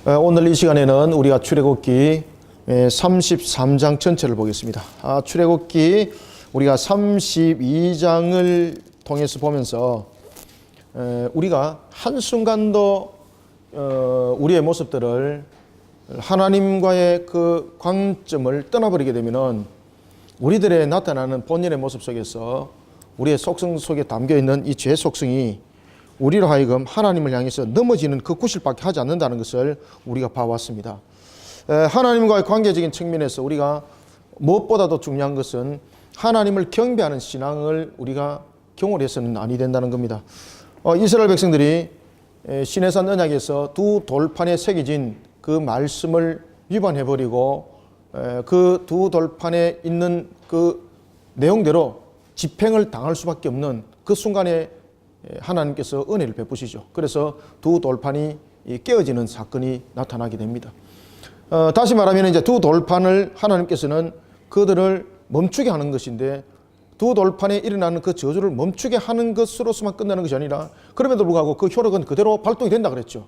오늘 이 시간에는 우리가 출애굽기 33장 전체를 보겠습니다. 출애굽기 우리가 32장을 통해서 보면서 우리가 한순간도 우리의 모습들을 하나님과의 그 관점을 떠나버리게 되면은 우리들의 나타나는 본연의 모습 속에서 우리의 속성 속에 담겨있는 이 죄 속성이 우리로 하여금 하나님을 향해서 넘어지는 그 구실밖에 하지 않는다는 것을 우리가 봐왔습니다. 하나님과의 관계적인 측면에서 우리가 무엇보다도 중요한 것은 하나님을 경배하는 신앙을 우리가 경홀 해서는 아니 된다는 겁니다. 이스라엘 백성들이 시내산 언약에서 두 돌판에 새겨진 그 말씀을 위반해버리고 그 두 돌판에 있는 그 내용대로 집행을 당할 수밖에 없는 그 순간에 하나님께서 은혜를 베푸시죠. 그래서 두 돌판이 깨어지는 사건이 나타나게 됩니다. 다시 말하면 이제 두 돌판을 하나님께서는 그들을 멈추게 하는 것인데 두 돌판에 일어나는 그 저주를 멈추게 하는 것으로서만 끝나는 것이 아니라 그럼에도 불구하고 그 효력은 그대로 발동이 된다 그랬죠.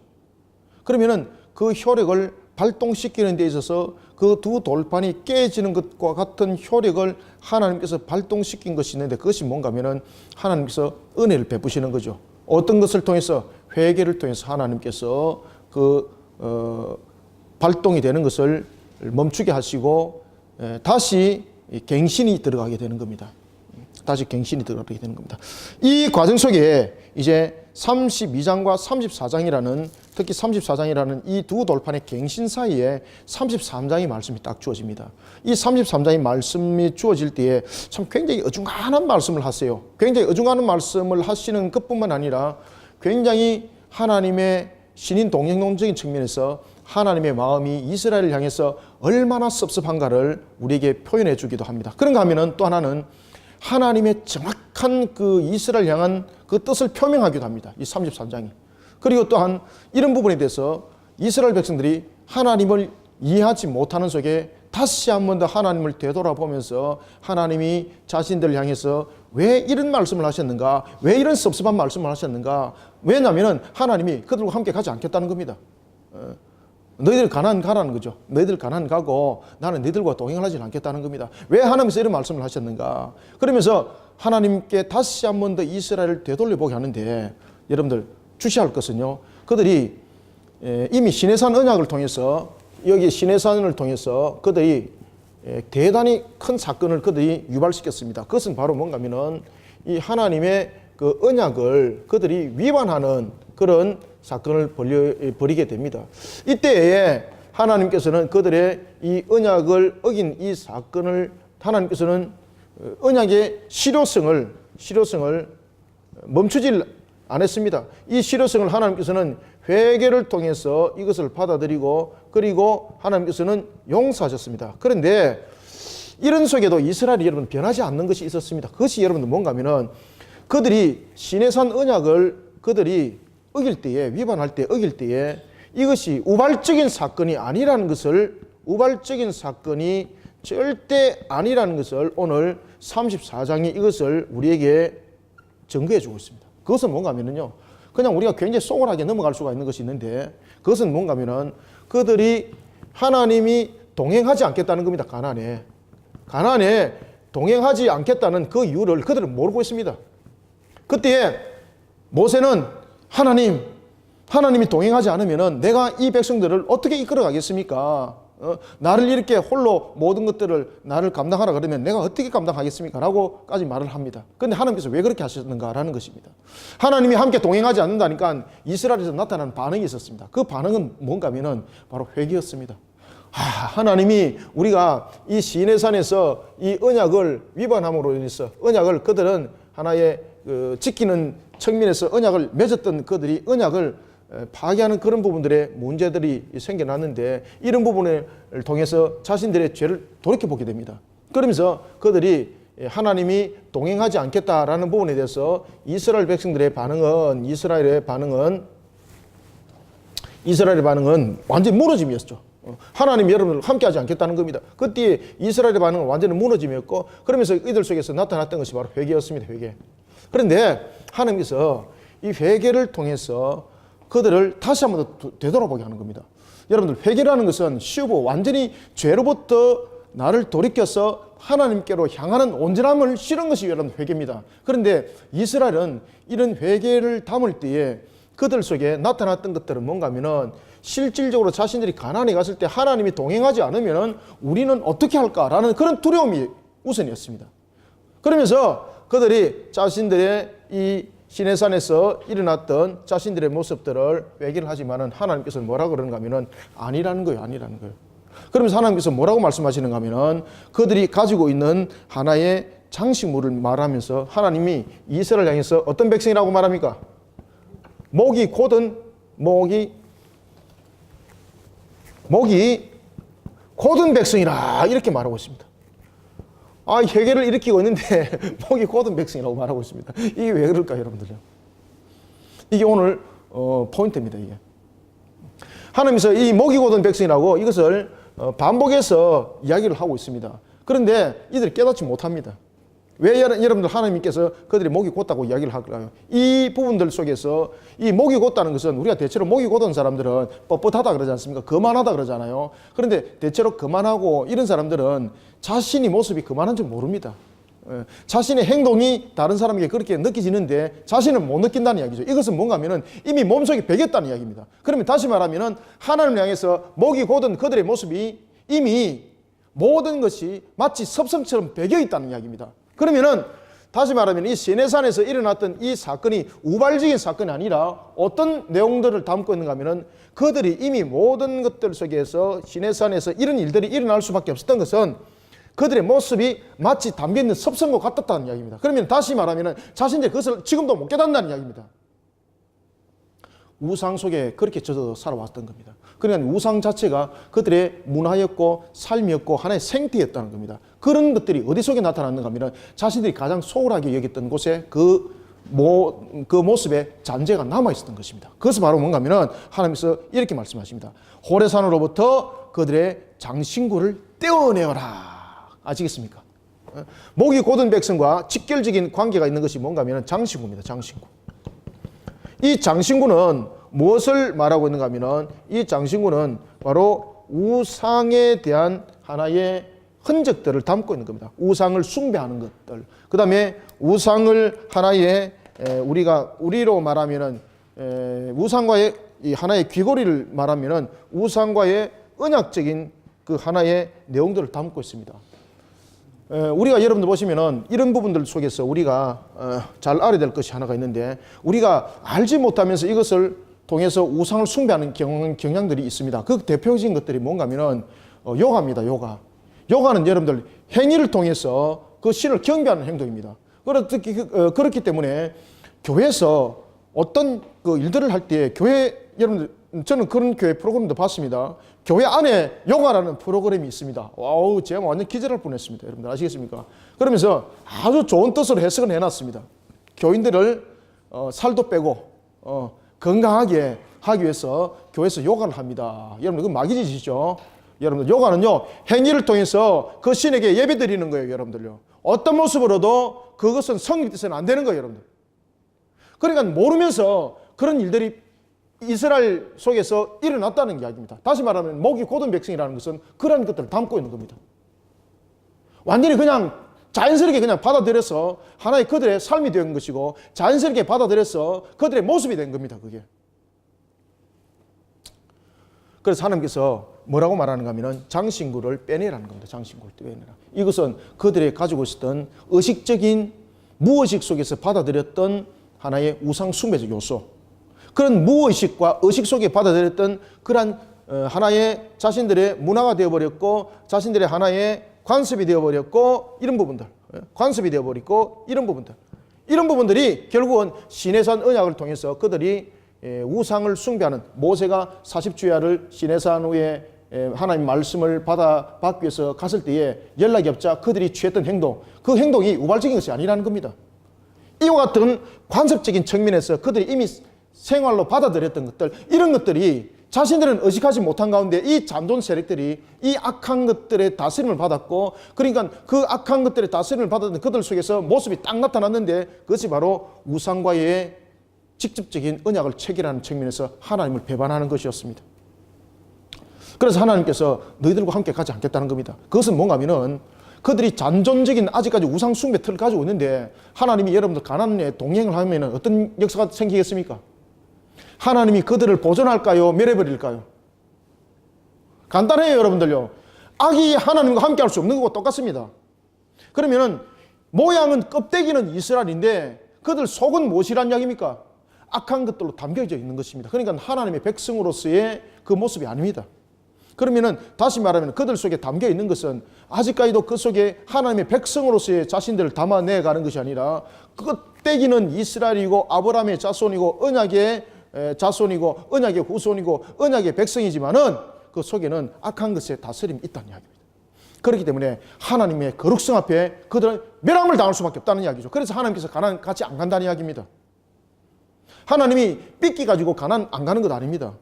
그러면은 그 효력을 발동시키는 데 있어서 그 두 돌판이 깨지는 것과 같은 효력을 하나님께서 발동시킨 것이 있는데 그것이 뭔가 하면은 하나님께서 은혜를 베푸시는 거죠. 어떤 것을 통해서? 회개를 통해서 하나님께서 발동이 되는 것을 멈추게 하시고 다시 갱신이 들어가게 되는 겁니다. 다시 갱신이 들어가게 되는 겁니다. 이 과정 속에 이제 32장과 34장이라는 특히 34장이라는 이 두 돌판의 갱신 사이에 33장의 말씀이 딱 주어집니다. 이 33장의 말씀이 주어질 때에 참 굉장히 어중간한 말씀을 하세요. 굉장히 어중간한 말씀을 하시는 것뿐만 아니라 굉장히 하나님의 신인 동행론적인 측면에서 하나님의 마음이 이스라엘을 향해서 얼마나 섭섭한가를 우리에게 표현해 주기도 합니다. 그런가 하면은 또 하나는 하나님의 정확한 그 이스라엘 향한 그 뜻을 표명하기도 합니다. 이 33장이. 그리고 또한 이런 부분에 대해서 이스라엘 백성들이 하나님을 이해하지 못하는 속에 다시 한 번 더 하나님을 되돌아보면서 하나님이 자신들을 향해서 왜 이런 말씀을 하셨는가? 왜 이런 섭섭한 말씀을 하셨는가? 왜냐하면 하나님이 그들과 함께 가지 않겠다는 겁니다. 너희들 가나안 가라는 거죠. 너희들 가나안 가고 나는 너희들과 동행을 하지 않겠다는 겁니다. 왜 하나님께서 이런 말씀을 하셨는가? 그러면서 하나님께 다시 한 번 더 이스라엘을 되돌려보게 하는데 여러분들 주시할 것은요. 그들이 이미 시내산 언약을 통해서 여기 시내산을 통해서 그들이 대단히 큰 사건을 그들이 유발시켰습니다. 그것은 바로 뭔가 하면은 이 하나님의 그 언약을 그들이 위반하는 그런 사건을 벌이게 됩니다. 이때에 하나님께서는 그들의 이 언약을 어긴 이 사건을 하나님께서는 언약의 실효성을 멈추질 않았습니다. 이 실효성을 하나님께서는 회개를 통해서 이것을 받아들이고 그리고 하나님께서는 용서하셨습니다. 그런데 이런 속에도 이스라엘이 여러분 변하지 않는 것이 있었습니다. 그것이 여러분들 뭔가 하면은 그들이 시내산 언약을 그들이 어길 때에 위반할 때 어길 때에 이것이 우발적인 사건이 아니라는 것을 우발적인 사건이 절대 아니라는 것을 오늘 34장이 이것을 우리에게 증거해 주고 있습니다. 그것은 뭔가 하면은요 그냥 우리가 굉장히 소홀하게 넘어갈 수가 있는 것이 있는데 그것은 뭔가 하면은 그들이 하나님이 동행하지 않겠다는 겁니다. 가나안에 동행하지 않겠다는 그 이유를 그들은 모르고 있습니다. 그때에 모세는 하나님이 동행하지 않으면은 내가 이 백성들을 어떻게 이끌어 가겠습니까? 나를 이렇게 홀로 모든 것들을 나를 감당하라 그러면 내가 어떻게 감당하겠습니까? 라고까지 말을 합니다. 그런데 하나님께서 왜 그렇게 하셨는가라는 것입니다. 하나님이 함께 동행하지 않는다니까 이스라엘에서 나타나는 반응이 있었습니다. 그 반응은 뭔가 하면은 바로 회개였습니다. 하나님이 우리가 이 시내산에서 이 언약을 위반함으로 인해서 언약을 그들은 하나의 지키는 측면에서 언약을 맺었던 그들이 언약을 파괴하는 그런 부분들의 문제들이 생겨났는데 이런 부분을 통해서 자신들의 죄를 돌이켜보게 됩니다. 그러면서 그들이 하나님이 동행하지 않겠다라는 부분에 대해서 이스라엘 백성들의 반응은 이스라엘의 반응은 완전히 무너짐이었죠. 하나님이 여러분을 함께하지 않겠다는 겁니다. 그때 이스라엘의 반응은 완전히 무너짐이었고 그러면서 이들 속에서 나타났던 것이 바로 회개였습니다. 회개. 그런데 하나님께서 이 회개를 통해서 그들을 다시 한번 더 되돌아보게 하는 겁니다. 여러분들 회개라는 것은 쉬우고 완전히 죄로부터 나를 돌이켜서 하나님께로 향하는 온전함을 실은 것이 여러분 회개입니다. 그런데 이스라엘은 이런 회개를 담을 때에 그들 속에 나타났던 것들은 뭔가 하면은 실질적으로 자신들이 가나안에 갔을 때 하나님이 동행하지 않으면 우리는 어떻게 할까라는 그런 두려움이 우선이었습니다. 그러면서 그들이 자신들의 이 시내산에서 일어났던 자신들의 모습들을 회개를 하지만은 하나님께서 뭐라고 그러는가 하면은 아니라는 거예요. 아니라는 거예요. 그러면서 하나님께서 뭐라고 말씀하시는가 하면은 그들이 가지고 있는 하나의 장식물을 말하면서 하나님이 이스라엘 향해서 어떤 백성이라고 말합니까? 목이 곧은 곧은 백성이라 이렇게 말하고 있습니다. 회개를 일으키고 있는데 목이 곧은 백성이라고 말하고 있습니다. 이게 왜 그럴까요, 여러분들요? 이게 오늘 포인트입니다. 이게 하나님께서 이 목이 곧은 백성이라고 이것을 반복해서 이야기를 하고 있습니다. 그런데 이들이 깨닫지 못합니다. 왜 여러분들 하나님께서 그들이 목이 곧다고 이야기를 할까요? 이 부분들 속에서 이 목이 곧다는 것은 우리가 대체로 목이 곧은 사람들은 뻣뻣하다 그러지 않습니까? 거만하다 그러잖아요. 그런데 대체로 거만하고 이런 사람들은 자신이 모습이 거만한 줄 모릅니다. 자신의 행동이 다른 사람에게 그렇게 느껴지는데 자신은 못 느낀다는 이야기죠. 이것은 뭔가 하면은 이미 몸속에 배겼다는 이야기입니다. 그러면 다시 말하면은 하나님을 향해서 목이 곧은 그들의 모습이 이미 모든 것이 마치 섭성처럼 배겨 있다는 이야기입니다. 그러면은 다시 말하면 이 시내산에서 일어났던 이 사건이 우발적인 사건이 아니라 어떤 내용들을 담고 있는가 하면은 그들이 이미 모든 것들 속에서 시내산에서 이런 일들이 일어날 수밖에 없었던 것은 그들의 모습이 마치 담겨있는 섭성과 같았다는 이야기입니다. 그러면 다시 말하면 자신들이 그것을 지금도 못 깨닫는다는 이야기입니다. 우상 속에 그렇게 젖어 살아왔던 겁니다. 그러니까 우상 자체가 그들의 문화였고 삶이었고 하나의 생태였다는 겁니다. 그런 것들이 어디 속에 나타났는가 하면 자신들이 가장 소홀하게 여겼던 곳에 그 모습에 잔재가 남아있었던 것입니다. 그것은 바로 뭔가 하면 하나님께서 이렇게 말씀하십니다. 호레산으로부터 그들의 장신구를 떼어내어라. 아시겠습니까? 목이 곧은 백성과 직결적인 관계가 있는 것이 뭔가 하면 장신구입니다. 장신구. 이 장신구는 무엇을 말하고 있는가 하면 이 장신구는 바로 우상에 대한 하나의 흔적들을 담고 있는 겁니다. 우상을 숭배하는 것들. 그 다음에 우상을 하나의 우리로 말하면은 우상과의 이 하나의 귀고리를 말하면은 우상과의 언약적인 그 하나의 내용들을 담고 있습니다. 우리가 여러분들 보시면은 이런 부분들 속에서 우리가 잘 알아야 될 것이 하나가 있는데 우리가 알지 못하면서 이것을 통해서 우상을 숭배하는 경향들이 있습니다. 그 대표적인 것들이 뭔가 하면은 요가입니다. 요가는 여러분들 행위를 통해서 그 신을 경배하는 행동입니다. 그렇기 때문에 교회에서 어떤 그 일들을 할 때 여러분들 저는 그런 교회 프로그램도 봤습니다. 교회 안에 요가라는 프로그램이 있습니다. 와우, 제가 완전 기절할 뻔했습니다. 여러분들 아시겠습니까? 그러면서 아주 좋은 뜻으로 해석을 해놨습니다. 교인들을 살도 빼고 건강하게 하기 위해서 교회에서 요가를 합니다. 여러분들 그건 마귀짓이죠. 여러분들 요가는요 행위를 통해서 그 신에게 예배 드리는 거예요. 여러분들요. 어떤 모습으로도 그것은 성립돼서는 안 되는 거예요. 여러분들. 그러니까 모르면서 그런 일들이 이스라엘 속에서 일어났다는 이야기입니다. 다시 말하면 목이 곧은 백성이라는 것은 그런 것들을 담고 있는 겁니다. 완전히 그냥 자연스럽게 그냥 받아들여서 하나의 그들의 삶이 된 것이고 자연스럽게 받아들여서 그들의 모습이 된 겁니다. 그게. 그래서 하나님께서 뭐라고 말하는가 하면 장신구를 빼내라는 겁니다. 장신구를 빼내라. 이것은 그들이 가지고 있었던 의식적인 무의식 속에서 받아들였던 하나의 우상 숭배적 요소, 그런 무의식과 의식 속에 받아들였던 그러한 하나의 자신들의 문화가 되어버렸고 자신들의 하나의 관습이 되어버렸고 이런 부분들, 관습이 되어버리고 이런 부분들이 결국은 시내산 언약을 통해서 그들이 우상을 숭배하는 모세가 40주야를 시내산 위에 하나님 말씀을 받기 위해서 갔을 때에 연락이 없자 그들이 취했던 행동, 그 행동이 우발적인 것이 아니라는 겁니다. 이와 같은 관습적인 측면에서 그들이 이미 생활로 받아들였던 것들, 이런 것들이 자신들은 의식하지 못한 가운데 이 잔존 세력들이 이 악한 것들의 다스림을 받았고, 그러니까 그 악한 것들의 다스림을 받았던 그들 속에서 모습이 딱 나타났는데 그것이 바로 우상과의 직접적인 언약을 체결하는 측면에서 하나님을 배반하는 것이었습니다. 그래서 하나님께서 너희들과 함께 가지 않겠다는 겁니다. 그것은 뭔가 하면은 그들이 잔존적인 아직까지 우상 숭배 틀을 가지고 있는데 하나님이 여러분들 가나안에 동행을 하면 어떤 역사가 생기겠습니까? 하나님이 그들을 보존할까요? 멸해버릴까요? 간단해요, 여러분들요. 악이 하나님과 함께 할 수 없는 거고 똑같습니다. 그러면은 모양은 껍데기는 이스라엘인데 그들 속은 무엇이란 이야기입니까? 악한 것들로 담겨져 있는 것입니다. 그러니까 하나님의 백성으로서의 그 모습이 아닙니다. 그러면은 다시 말하면 그들 속에 담겨 있는 것은 아직까지도 그 속에 하나님의 백성으로서의 자신들을 담아내 가는 것이 아니라 껍데기는 이스라엘이고 아브라함의 자손이고 언약의 자손이고 언약의 후손이고 언약의 백성이지만은 그 속에는 악한 것의 다스림이 있다는 이야기입니다. 그렇기 때문에 하나님의 거룩성 앞에 그들은 멸함을 당할 수밖에 없다는 이야기죠. 그래서 하나님께서 가나안 같이 안 간다는 이야기입니다. 하나님이 삐끼 가지고 가나안 안 가는 것 아닙니다.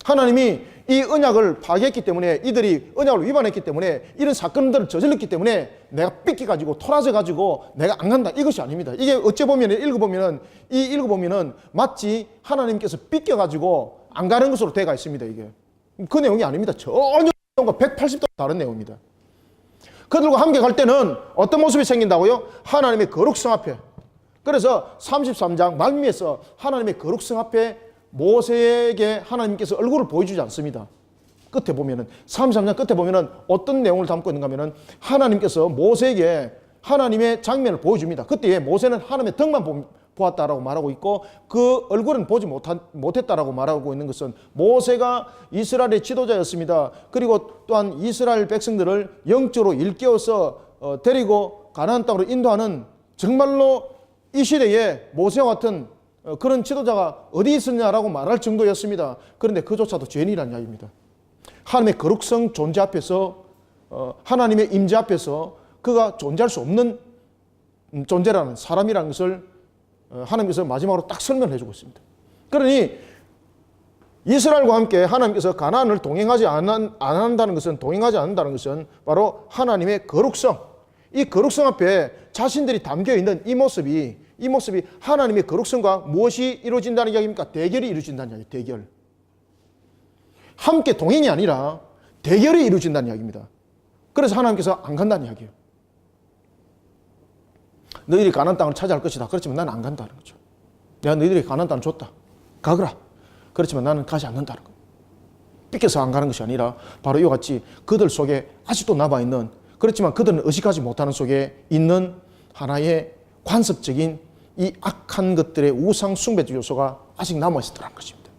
하나님이 이 언약을 파괴했기 때문에 이들이 언약을 위반했기 때문에 이런 사건들을 저질렀기 때문에 내가 삐끼 가지고 토라져 가지고 내가 안 간다 이것이 아닙니다. 이게 어째 보면 읽어보면은 마치 하나님께서 삐껴 가지고 안 가는 것으로 되어 있습니다. 이게 그 내용이 아닙니다. 전혀 180도 다른 내용입니다. 그들과 함께 갈 때는 어떤 모습이 생긴다고요? 하나님의 거룩성 앞에. 그래서 33장 말미에서 하나님의 거룩성 앞에 모세에게 하나님께서 얼굴을 보여주지 않습니다. 끝에 보면은 33장 끝에 보면은 어떤 내용을 담고 있는가 하면은 하나님께서 모세에게 하나님의 장면을 보여줍니다. 그때 모세는 하나님의 덕만 보았다라고 말하고 있고 그 얼굴은 보지 못했다라고 말하고 있는 것은 모세가 이스라엘의 지도자였습니다. 그리고 또한 이스라엘 백성들을 영적으로 일깨워서 데리고 가나안 땅으로 인도하는 정말로 이 시대에 모세와 같은 그런 지도자가 어디 있었냐라고 말할 정도였습니다. 그런데 그조차도 죄인이라는 이야기입니다. 하나님의 거룩성 존재 앞에서 하나님의 임재 앞에서 그가 존재할 수 없는 존재라는 사람이라는 것을 하나님께서 마지막으로 딱 설명해 주고 있습니다. 그러니 이스라엘과 함께 하나님께서 가나안을 동행하지 않는다는 것은 바로 하나님의 거룩성, 이 거룩성 앞에 자신들이 담겨 있는 이 모습이 하나님의 거룩성과 무엇이 이루어진다는 이야기입니까? 대결이 이루어진다는 이야기, 대결. 함께 동행이 아니라 대결이 이루어진다는 이야기입니다. 그래서 하나님께서 안 간다는 이야기예요. 너희들이 가나안 땅을 차지할 것이다. 그렇지만 나는 안 간다는 거죠. 내가 너희들이 가나안 땅을 줬다. 가거라. 그렇지만 나는 가지 않는다는 거예요. 삐껴서 안 가는 것이 아니라 바로 이와 같이 그들 속에 아직도 남아있는, 그렇지만 그들은 의식하지 못하는 속에 있는 하나의 관습적인 이 악한 것들의 우상 숭배적 요소가 아직 남아있었다는 것입니다.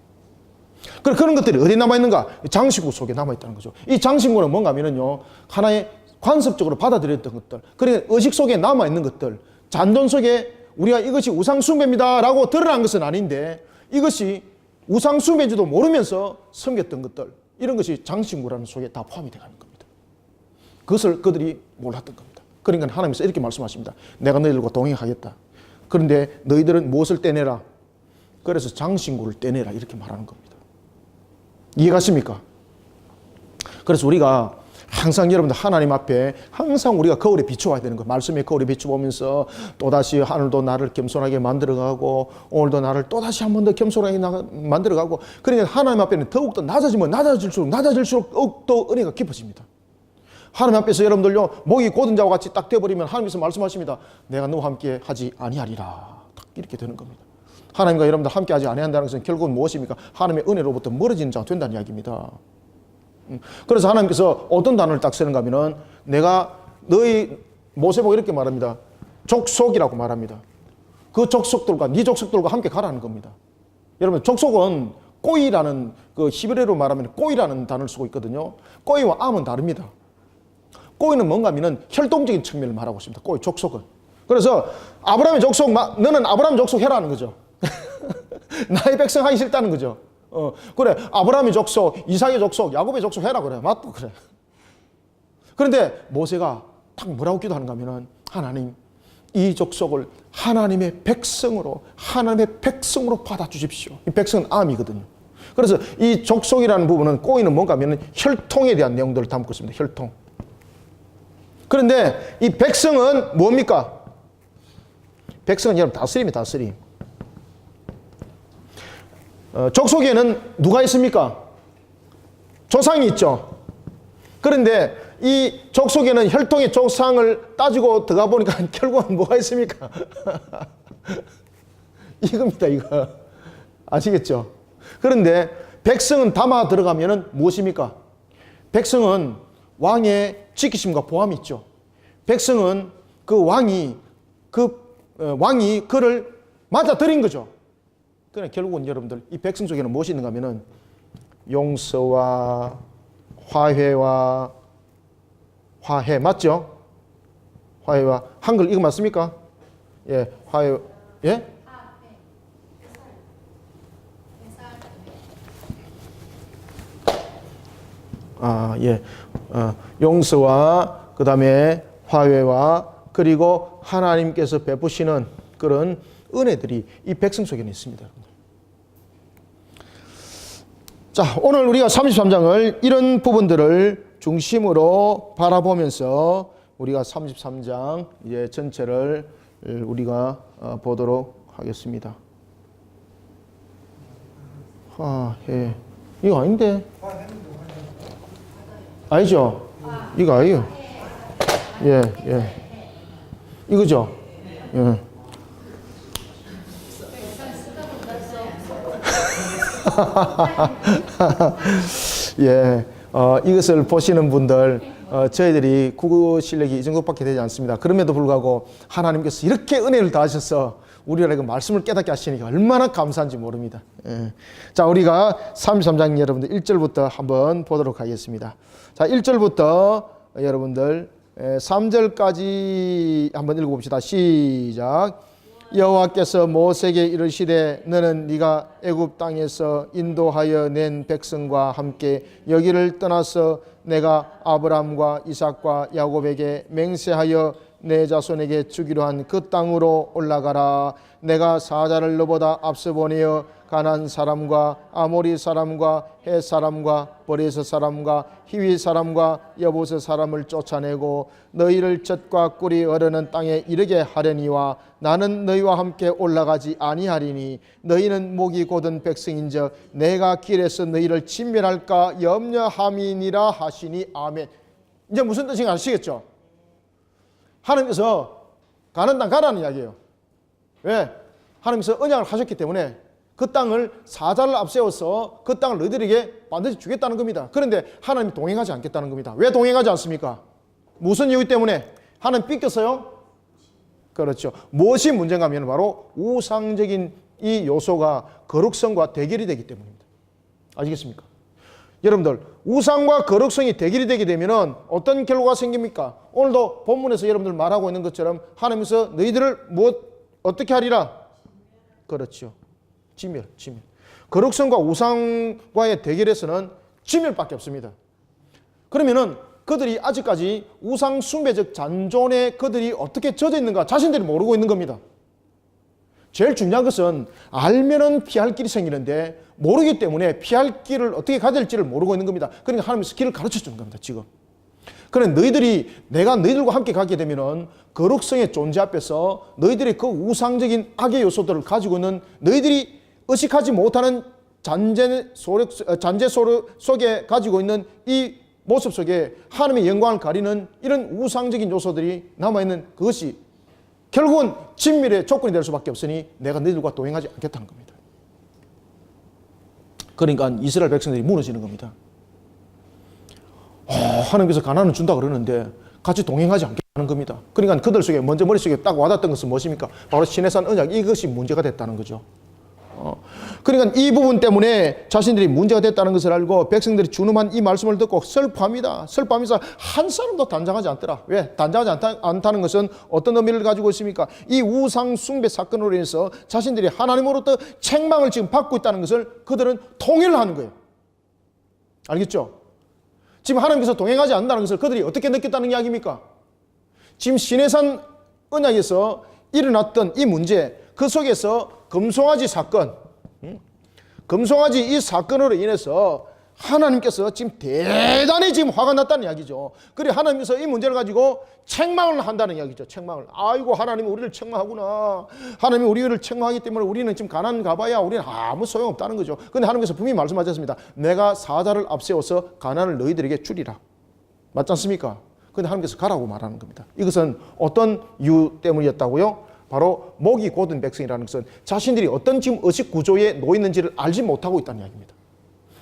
그런 것들이 어디 남아있는가? 장신구 속에 남아있다는 거죠. 이 장신구는 뭔가 하면요, 하나의 관습적으로 받아들였던 것들, 그러니까 의식 속에 남아있는 것들, 잔존 속에 우리가 이것이 우상 숭배입니다 라고 드러난 것은 아닌데 이것이 우상 숭배인지도 모르면서 섬겼던 것들, 이런 것이 장신구라는 속에 다 포함이 되어 가는 겁니다. 그것을 그들이 몰랐던 겁니다. 그러니까 하나님께서 이렇게 말씀하십니다. 내가 너희들과 동행하겠다. 그런데 너희들은 무엇을 떼내라? 그래서 장신구를 떼내라 이렇게 말하는 겁니다. 이해가십니까? 그래서 우리가 항상 여러분들 하나님 앞에 항상 우리가 거울에 비춰와야 되는 거예요. 말씀의 거울에 비춰보면서 또다시 하늘도 나를 겸손하게 만들어가고 오늘도 나를 또다시 한 번 더 겸손하게 만들어가고, 그러니까 하나님 앞에는 더욱더 낮아지면 낮아질수록 더욱더 은혜가 깊어집니다. 하나님 앞에서 여러분들요, 목이 곧은 자와 같이 딱 되어버리면 하나님께서 말씀하십니다. 내가 너와 함께 하지 아니하리라. 딱 이렇게 되는 겁니다. 하나님과 여러분들 함께 하지 아니한다는 것은 결국은 무엇입니까? 하나님의 은혜로부터 멀어지는 자가 된다는 이야기입니다. 그래서 하나님께서 어떤 단어를 딱 쓰는가 하면은 내가 너희 모세보고 이렇게 말합니다. 족속이라고 말합니다. 그 족속들과 네 족속들과 함께 가라는 겁니다. 여러분 족속은 꼬이라는 그 히브리어로 말하면 꼬이라는 단어를 쓰고 있거든요. 꼬이와 암은 다릅니다. 꼬이는 뭔가 하면은 혈통적인 측면을 말하고 있습니다. 꼬이 족속은. 그래서 아브라함의 족속 너는 아브라함 족속 해라는 거죠. 나의 백성 하기 싫다는 거죠. 그래 아브라함의 족속, 이삭의 족속, 야곱의 족속 해라 그래. 맞도 그래. 그런데 모세가 딱 뭐라고 기도하는가 하면은 하나님 이 족속을 하나님의 백성으로 받아주십시오. 이 백성은 암이거든요. 그래서 이 족속이라는 부분은 꼬이는 뭔가 하면은 혈통에 대한 내용들을 담고 있습니다. 혈통. 그런데 이 백성은 뭡니까? 백성은 여러분 다스림이에요. 다스림. 족속에는 누가 있습니까? 조상이 있죠. 그런데 이 족속에는 혈통의 조상을 따지고 들어가 보니까 결국은 뭐가 있습니까? 이겁니다, 이거. 아시겠죠? 그런데 백성은 담아 들어가면은 무엇입니까? 백성은 왕의 지키심과 보함이 있죠. 백성은 그 왕이 그를 맞아들인 거죠. 그러나 결국은 여러분들 이 백성 속에는 무엇이 있는가 하면은 용서와 화해와 화해 맞죠? 화해와 한글 이거 맞습니까? 예, 화해 예? 예. 용서와 그다음에 화해와 그리고 하나님께서 베푸시는 그런 은혜들이 이 백성 속에는 있습니다. 자, 오늘 우리가 33장을 이런 부분들을 중심으로 바라보면서 우리가 33장 이제 전체를 우리가 보도록 하겠습니다. 화해 이거 아닌데? 아니죠? 이거 아니에요. 예, 예. 이거죠? 예. 예, 이것을 보시는 분들, 저희들이 국어 실력이 이 정도밖에 되지 않습니다. 그럼에도 불구하고 하나님께서 이렇게 은혜를 다하셔서 우리에게 말씀을 깨닫게 하시니까 얼마나 감사한지 모릅니다. 예. 자, 우리가 33장 여러분들 1절부터 한번 보도록 하겠습니다. 자, 1절부터 여러분들 3절까지 한번 읽어봅시다. 시작. 여호와께서 모세에게 이르시되 너는 네가 애굽 땅에서 인도하여 낸 백성과 함께 여기를 떠나서 내가 아브라함과 이삭과 야곱에게 맹세하여 내 자손에게 주기로 한 그 땅으로 올라가라. 내가 사자를 너보다 앞서 보내어 가나안 사람과 아모리 사람과 헷 사람과 버리스 사람과 히위 사람과 여부스 사람을 쫓아내고 너희를 젖과 꿀이 흐르는 땅에 이르게 하려니와 나는 너희와 함께 올라가지 아니하리니 너희는 목이 곧은 백성인즉 내가 길에서 너희를 진멸할까 염려함이니라 하시니 아멘. 이제 무슨 뜻인지 아시겠죠? 하나님께서 가나안 땅 가라는 이야기예요. 왜? 하나님께서 언약을 하셨기 때문에 그 땅을 사자를 앞세워서 그 땅을 너희들에게 반드시 주겠다는 겁니다. 그런데 하나님이 동행하지 않겠다는 겁니다. 왜 동행하지 않습니까? 무슨 이유 때문에? 하나님 삐끗어요? 그렇죠. 무엇이 문제인가 하면 바로 우상적인 이 요소가 거룩성과 대결이 되기 때문입니다. 아시겠습니까? 여러분들, 우상과 거룩성이 대결이 되게 되면 어떤 결과가 생깁니까? 오늘도 본문에서 여러분들 말하고 있는 것처럼 하나님께서 너희들을 어떻게 하리라? 그렇죠. 진멸. 거룩성과 우상과의 대결에서는 진멸밖에 없습니다. 그러면은 그들이 아직까지 우상 숭배적 잔존에 그들이 어떻게 젖어 있는가 자신들이 모르고 있는 겁니다. 제일 중요한 것은 알면은 피할 길이 생기는데 모르기 때문에 피할 길을 어떻게 가야 될지를 모르고 있는 겁니다. 그러니까 하나님께서 길을 가르쳐 주는 겁니다, 지금. 그런데 내가 너희들과 함께 가게 되면은 거룩성의 존재 앞에서 너희들이 그 우상적인 악의 요소들을 가지고 있는 너희들이 의식하지 못하는 잔재 속에 가지고 있는 이 모습 속에 하나님의 영광을 가리는 이런 우상적인 요소들이 남아있는 그것이 결국은 진멸의 조건이 될 수밖에 없으니 내가 너희들과 동행하지 않겠다는 겁니다. 그러니까 이스라엘 백성들이 무너지는 겁니다. 하나님께서 가나안을 준다 그러는데 같이 동행하지 않겠다는 겁니다. 그러니까 그들 속에 먼저 머릿속에 딱 와닿던 것은 무엇입니까? 바로 시내산 언약, 이것이 문제가 됐다는 거죠. 그러니까 이 부분 때문에 자신들이 문제가 됐다는 것을 알고 백성들이 준엄한 이 말씀을 듣고 슬퍼합니다. 슬퍼하면서 한 사람도 단장하지 않더라. 왜? 단장하지 않다는 것은 어떤 의미를 가지고 있습니까? 이 우상 숭배 사건으로 인해서 자신들이 하나님으로부터 책망을 지금 받고 있다는 것을 그들은 통일을 하는 거예요. 알겠죠? 지금 하나님께서 동행하지 않는다는 것을 그들이 어떻게 느꼈다는 이야기입니까? 지금 시내산 언약에서 일어났던 이 문제, 그 속에서 금송아지 사건, 금송아지 이 사건으로 인해서 하나님께서 지금 대단히 지금 화가 났다는 이야기죠. 그래 하나님께서 이 문제를 가지고 책망을 한다는 이야기죠. 책망을. 아이고 하나님이 우리를 책망하구나. 하나님이 우리를 책망하기 때문에 우리는 지금 가난 가봐야 우리는 아무 소용없다는 거죠. 근데 하나님께서 분명히 말씀하셨습니다. 내가 사자를 앞세워서 가난을 너희들에게 주리라. 맞지 않습니까? 근데 하나님께서 가라고 말하는 겁니다. 이것은 어떤 이유 때문이었다고요? 바로 목이 곧은 백성이라는 것은 자신들이 어떤 지금 의식 구조에 놓여 있는지를 알지 못하고 있다는 이야기입니다.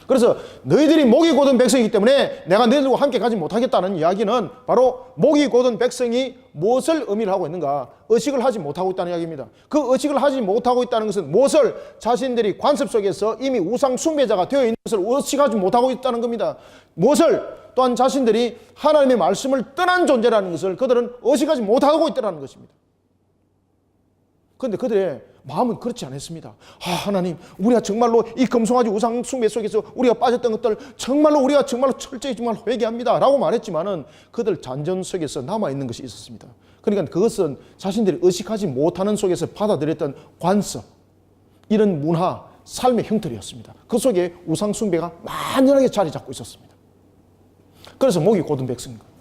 그래서 너희들이 목이 곧은 백성이기 때문에 내가 너희들과 함께 가지 못하겠다는 이야기는 바로 목이 곧은 백성이 무엇을 의미를 하고 있는가? 의식을 하지 못하고 있다는 이야기입니다. 그 의식을 하지 못하고 있다는 것은 무엇을 자신들이 관습 속에서 이미 우상 숭배자가 되어 있는 것을 의식하지 못하고 있다는 겁니다. 무엇을? 또한 자신들이 하나님의 말씀을 떠난 존재라는 것을 그들은 의식하지 못하고 있다는 것입니다. 그런데 그들의 마음은 그렇지 않았습니다. 하나님, 우리가 정말로 이 금송아지 우상 숭배 속에서 우리가 빠졌던 것들 정말로 우리가 정말로 철저히 정말 회개합니다 라고 말했지만은 그들 잔전 속에서 남아있는 것이 있었습니다. 그러니까 그것은 자신들이 의식하지 못하는 속에서 받아들였던 관습, 이런 문화, 삶의 형태였습니다. 그 속에 우상 숭배가 만연하게 자리 잡고 있었습니다. 그래서 목이 곧은 백성입니다.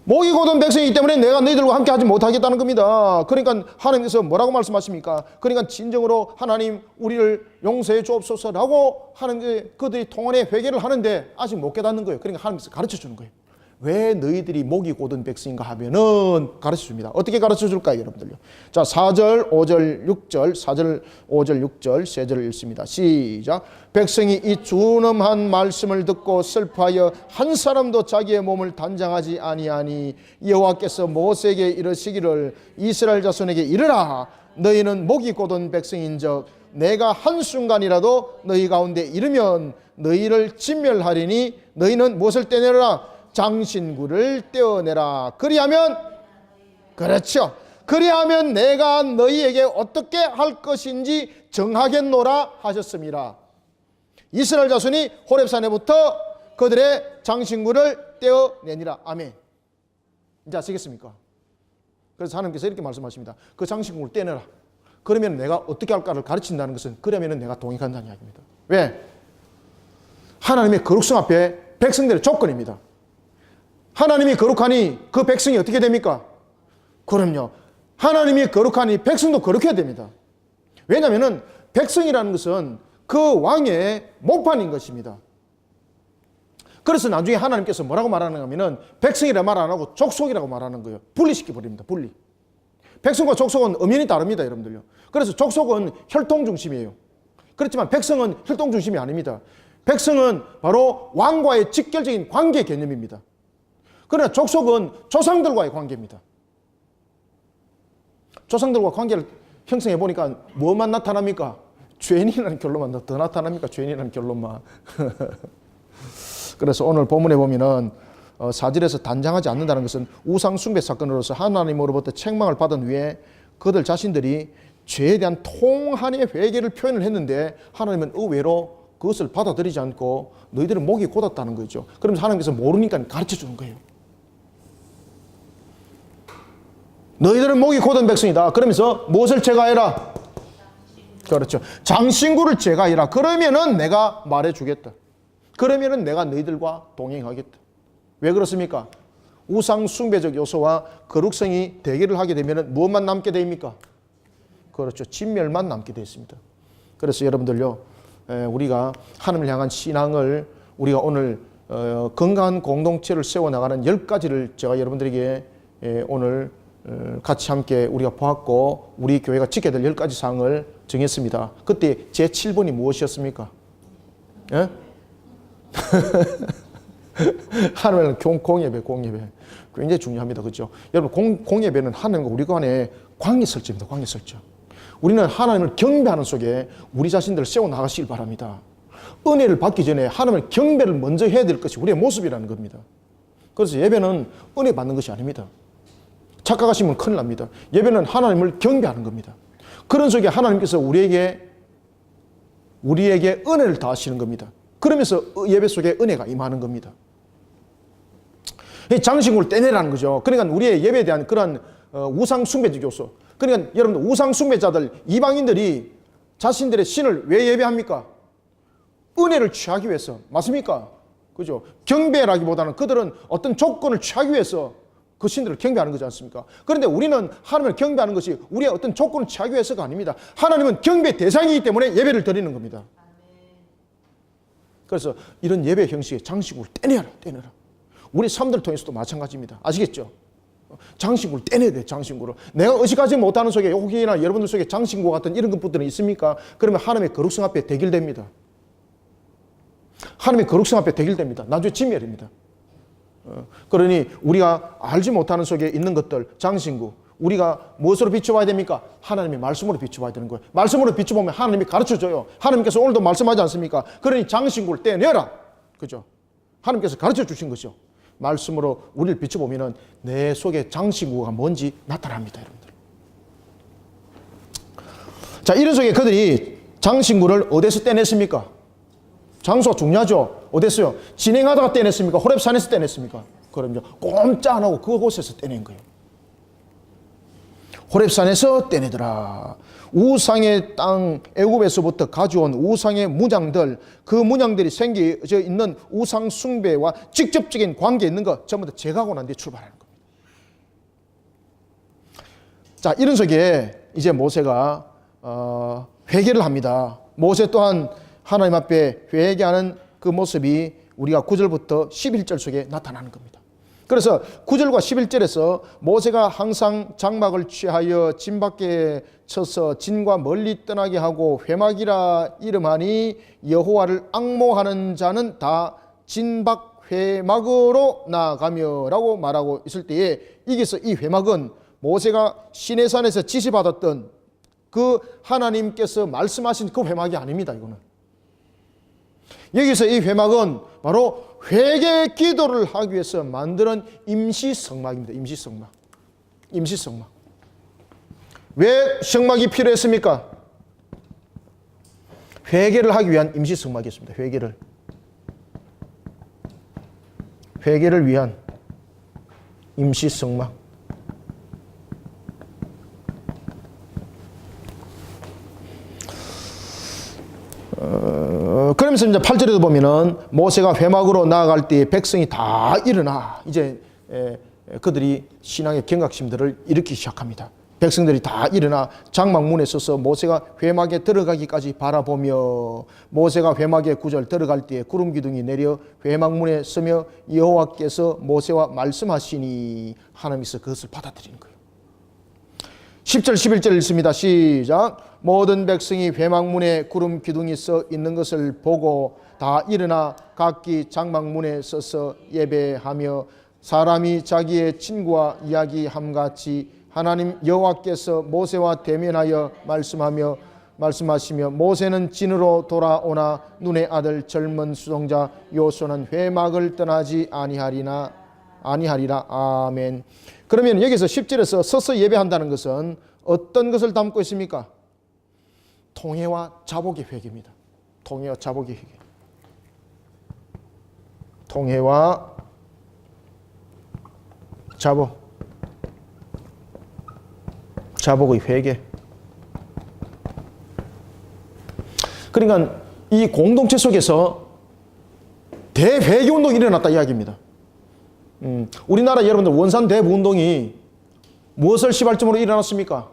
목이 곧은 백성이기 때문에 내가 너희들과 함께 하지 못하겠다는 겁니다. 그러니까 하나님께서 뭐라고 말씀하십니까? 그러니까 진정으로 하나님 우리를 용서해 주옵소서라고 하는 그들이 통원의 회개를 하는데 아직 못 깨닫는 거예요. 그러니까 하나님께서 가르쳐 주는 거예요. 왜 너희들이 목이 곧은 백성인가 하면은 가르쳐 줍니다. 어떻게 가르쳐 줄까요, 여러분들요? 자, 4절, 5절, 6절, 4절, 5절, 6절, 세 절을 읽습니다. 시작. 백성이 이 준엄한 말씀을 듣고 슬퍼하여 한 사람도 자기의 몸을 단장하지 아니하니 여호와께서 모세에게 이르시기를 이스라엘 자손에게 이르라. 너희는 목이 곧은 백성인즉 내가 한순간이라도 너희 가운데 이르면 너희를 진멸하리니 너희는 무엇을 떼내라? 장신구를 떼어내라. 그리하면, 그렇죠, 그리하면 내가 너희에게 어떻게 할 것인지 정하겠노라 하셨습니다. 이스라엘 자손이 호렙산에부터 그들의 장신구를 떼어내니라. 아멘. 이제 아시겠습니까? 그래서 하나님께서 이렇게 말씀하십니다. 그 장신구를 떼내라. 그러면 내가 어떻게 할까를 가르친다는 것은 그러면 내가 동의한다는 이야기입니다. 왜? 하나님의 거룩성 앞에 백성들의 조건입니다. 하나님이 거룩하니 그 백성이 어떻게 됩니까? 그럼요. 하나님이 거룩하니 백성도 거룩해야 됩니다. 왜냐하면 백성이라는 것은 그 왕의 목판인 것입니다. 그래서 나중에 하나님께서 뭐라고 말하는가 하면은 백성이라 말 안 하고 족속이라고 말하는 거예요. 분리시켜 버립니다. 분리. 백성과 족속은 엄연히 다릅니다, 여러분들요. 그래서 족속은 혈통 중심이에요. 그렇지만 백성은 혈통 중심이 아닙니다. 백성은 바로 왕과의 직결적인 관계 개념입니다. 그러나 족속은 조상들과의 관계입니다. 조상들과 관계를 형성해 보니까 뭐만 나타납니까? 죄인이라는 결론만 더 나타납니까? 죄인이라는 결론만. 그래서 오늘 본문에 보면은 4절에서 단장하지 않는다는 것은 우상 숭배 사건으로서 하나님으로부터 책망을 받은 후에 그들 자신들이 죄에 대한 통한의 회개를 표현을 했는데 하나님은 의외로 그것을 받아들이지 않고 너희들은 목이 곧았다는 거죠. 그러면서 하나님께서 모르니까 가르쳐 주는 거예요. 너희들은 목이 곧은 백성이다. 그러면서 무엇을 제거해라? 그렇죠. 장신구를 제거해라. 그러면은 내가 말해주겠다. 그러면은 내가 너희들과 동행하겠다. 왜 그렇습니까? 우상 숭배적 요소와 거룩성이 대결을 하게 되면은 무엇만 남게 됩니까? 그렇죠. 진멸만 남게 되어 있습니다. 그래서 여러분들요, 우리가 하나님을 향한 신앙을 우리가 오늘 건강한 공동체를 세워나가는 10가지를 제가 여러분들에게 오늘 같이 함께 우리가 보았고 우리 교회가 지켜야 될 10가지 사항을 정했습니다. 그때 제 7번이 무엇이었습니까? 예? 하나님은 공예배 굉장히 중요합니다. 그렇죠? 여러분 공예배는 하나님과 우리 간의 관계설정입니다. 관계설정. 우리는 하나님을 경배하는 속에 우리 자신들을 세워나가시길 바랍니다. 은혜를 받기 전에 하나님을 경배를 먼저 해야 될 것이 우리의 모습이라는 겁니다. 그래서 예배는 은혜 받는 것이 아닙니다. 착각하시면 큰일 납니다. 예배는 하나님을 경배하는 겁니다. 그런 속에 하나님께서 우리에게 은혜를 다하시는 겁니다. 그러면서 예배 속에 은혜가 임하는 겁니다. 장신구를 떼내라는 거죠. 그러니까 우리의 예배에 대한 그런 우상 숭배적 요소. 그러니까 여러분들 우상 숭배자들, 이방인들이 자신들의 신을 왜 예배합니까? 은혜를 취하기 위해서, 맞습니까? 그죠? 경배라기보다는 그들은 어떤 조건을 취하기 위해서 그 신들을 경배하는 거지 않습니까? 그런데 우리는 하나님을 경배하는 것이 우리의 어떤 조건을 취하기 위해서가 아닙니다. 하나님은 경배 대상이기 때문에 예배를 드리는 겁니다. 그래서 이런 예배 형식의 장식을 떼내라. 우리 삶들을 통해서도 마찬가지입니다. 아시겠죠? 장신구를 떼내야 돼. 장신구를. 내가 의식하지 못하는 속에 혹이나 여러분들 속에 장신구 같은 이런 것들은 있습니까? 그러면 하나님의 거룩성 앞에 대결됩니다. 하나님의 거룩성 앞에 대결됩니다. 나중에 진멸입니다. 그러니 우리가 알지 못하는 속에 있는 것들, 장신구, 우리가 무엇으로 비춰봐야 됩니까? 하나님의 말씀으로 비춰봐야 되는 거예요. 말씀으로 비춰보면 하나님이 가르쳐줘요. 하나님께서 오늘도 말씀하지 않습니까? 그러니 장신구를 떼내라. 그죠? 하나님께서 가르쳐 주신 것이죠. 말씀으로 우리를 비춰보면 내 속에 장신구가 뭔지 나타납니다, 여러분들. 자, 이런 속에 그들이 장신구를 어디서 떼냈습니까? 장소가 중요하죠. 어디서요? 진행하다가 떼냈습니까? 호렙산에서 떼냈습니까? 그럼요. 꼼짝 안 하고 그곳에서 떼낸 거예요. 호렙산에서 떼내더라. 우상의 땅, 애굽에서부터 가져온 우상의 문양들, 그 문양들이 생겨져 있는 우상 숭배와 직접적인 관계 있는 것 전부 다 제거하고 난 뒤에 출발하는 겁니다. 자, 이런 속에 이제 모세가 회개를 합니다. 모세 또한 하나님 앞에 회개하는 그 모습이 우리가 9절부터 11절 속에 나타나는 겁니다. 그래서 9절과 11절에서 모세가 항상 장막을 취하여 진 밖에 쳐서 진과 멀리 떠나게 하고 회막이라 이름하니 여호와를 앙모하는 자는 다 진밖 회막으로 나아가며 라고 말하고 있을 때에 여기서 이 회막은 모세가 시내산에서 지시받았던 그 하나님께서 말씀하신 그 회막이 아닙니다. 이거는 여기서 이 회막은 바로 회개 기도를 하기 위해서 만드는 임시 성막입니다. 임시 성막. 임시 성막. 왜 성막이 필요했습니까? 회개를 하기 위한 임시 성막이었습니다. 회개를 위한 임시 성막. 그러면서 이제 8절에도 보면은 모세가 회막으로 나아갈 때 백성이 다 일어나 이제 그들이 신앙의 경각심들을 일으키기 시작합니다. 백성들이 다 일어나 장막문에 서서 모세가 회막에 들어가기까지 바라보며 모세가 회막에 9절 들어갈 때에 구름 기둥이 내려 회막문에 서며 여호와께서 모세와 말씀하시니 하나님께서 그것을 받아들이는 거예요. 10절 11절 읽습니다. 시작. 모든 백성이 회막문에 구름 기둥이 서 있는 것을 보고 다 일어나 각기 장막문에 서서 예배하며 사람이 자기의 친구와 이야기함같이 하나님 여호와께서 모세와 대면하여 말씀하시며 모세는 진으로 돌아오나 눈의 아들 젊은 수동자 요소는 회막을 떠나지 아니하리라. 아멘. 그러면 여기서 10절에서 서서 예배한다는 것은 어떤 것을 담고 있습니까? 통회와 자복의 회개입니다. 통회와 자복의 회개. 통회와 자복의 회개. 그러니까 이 공동체 속에서 대회개 운동이 일어났다 이야기입니다. 우리나라 여러분들 원산 대부운동이 무엇을 시발점으로 일어났습니까?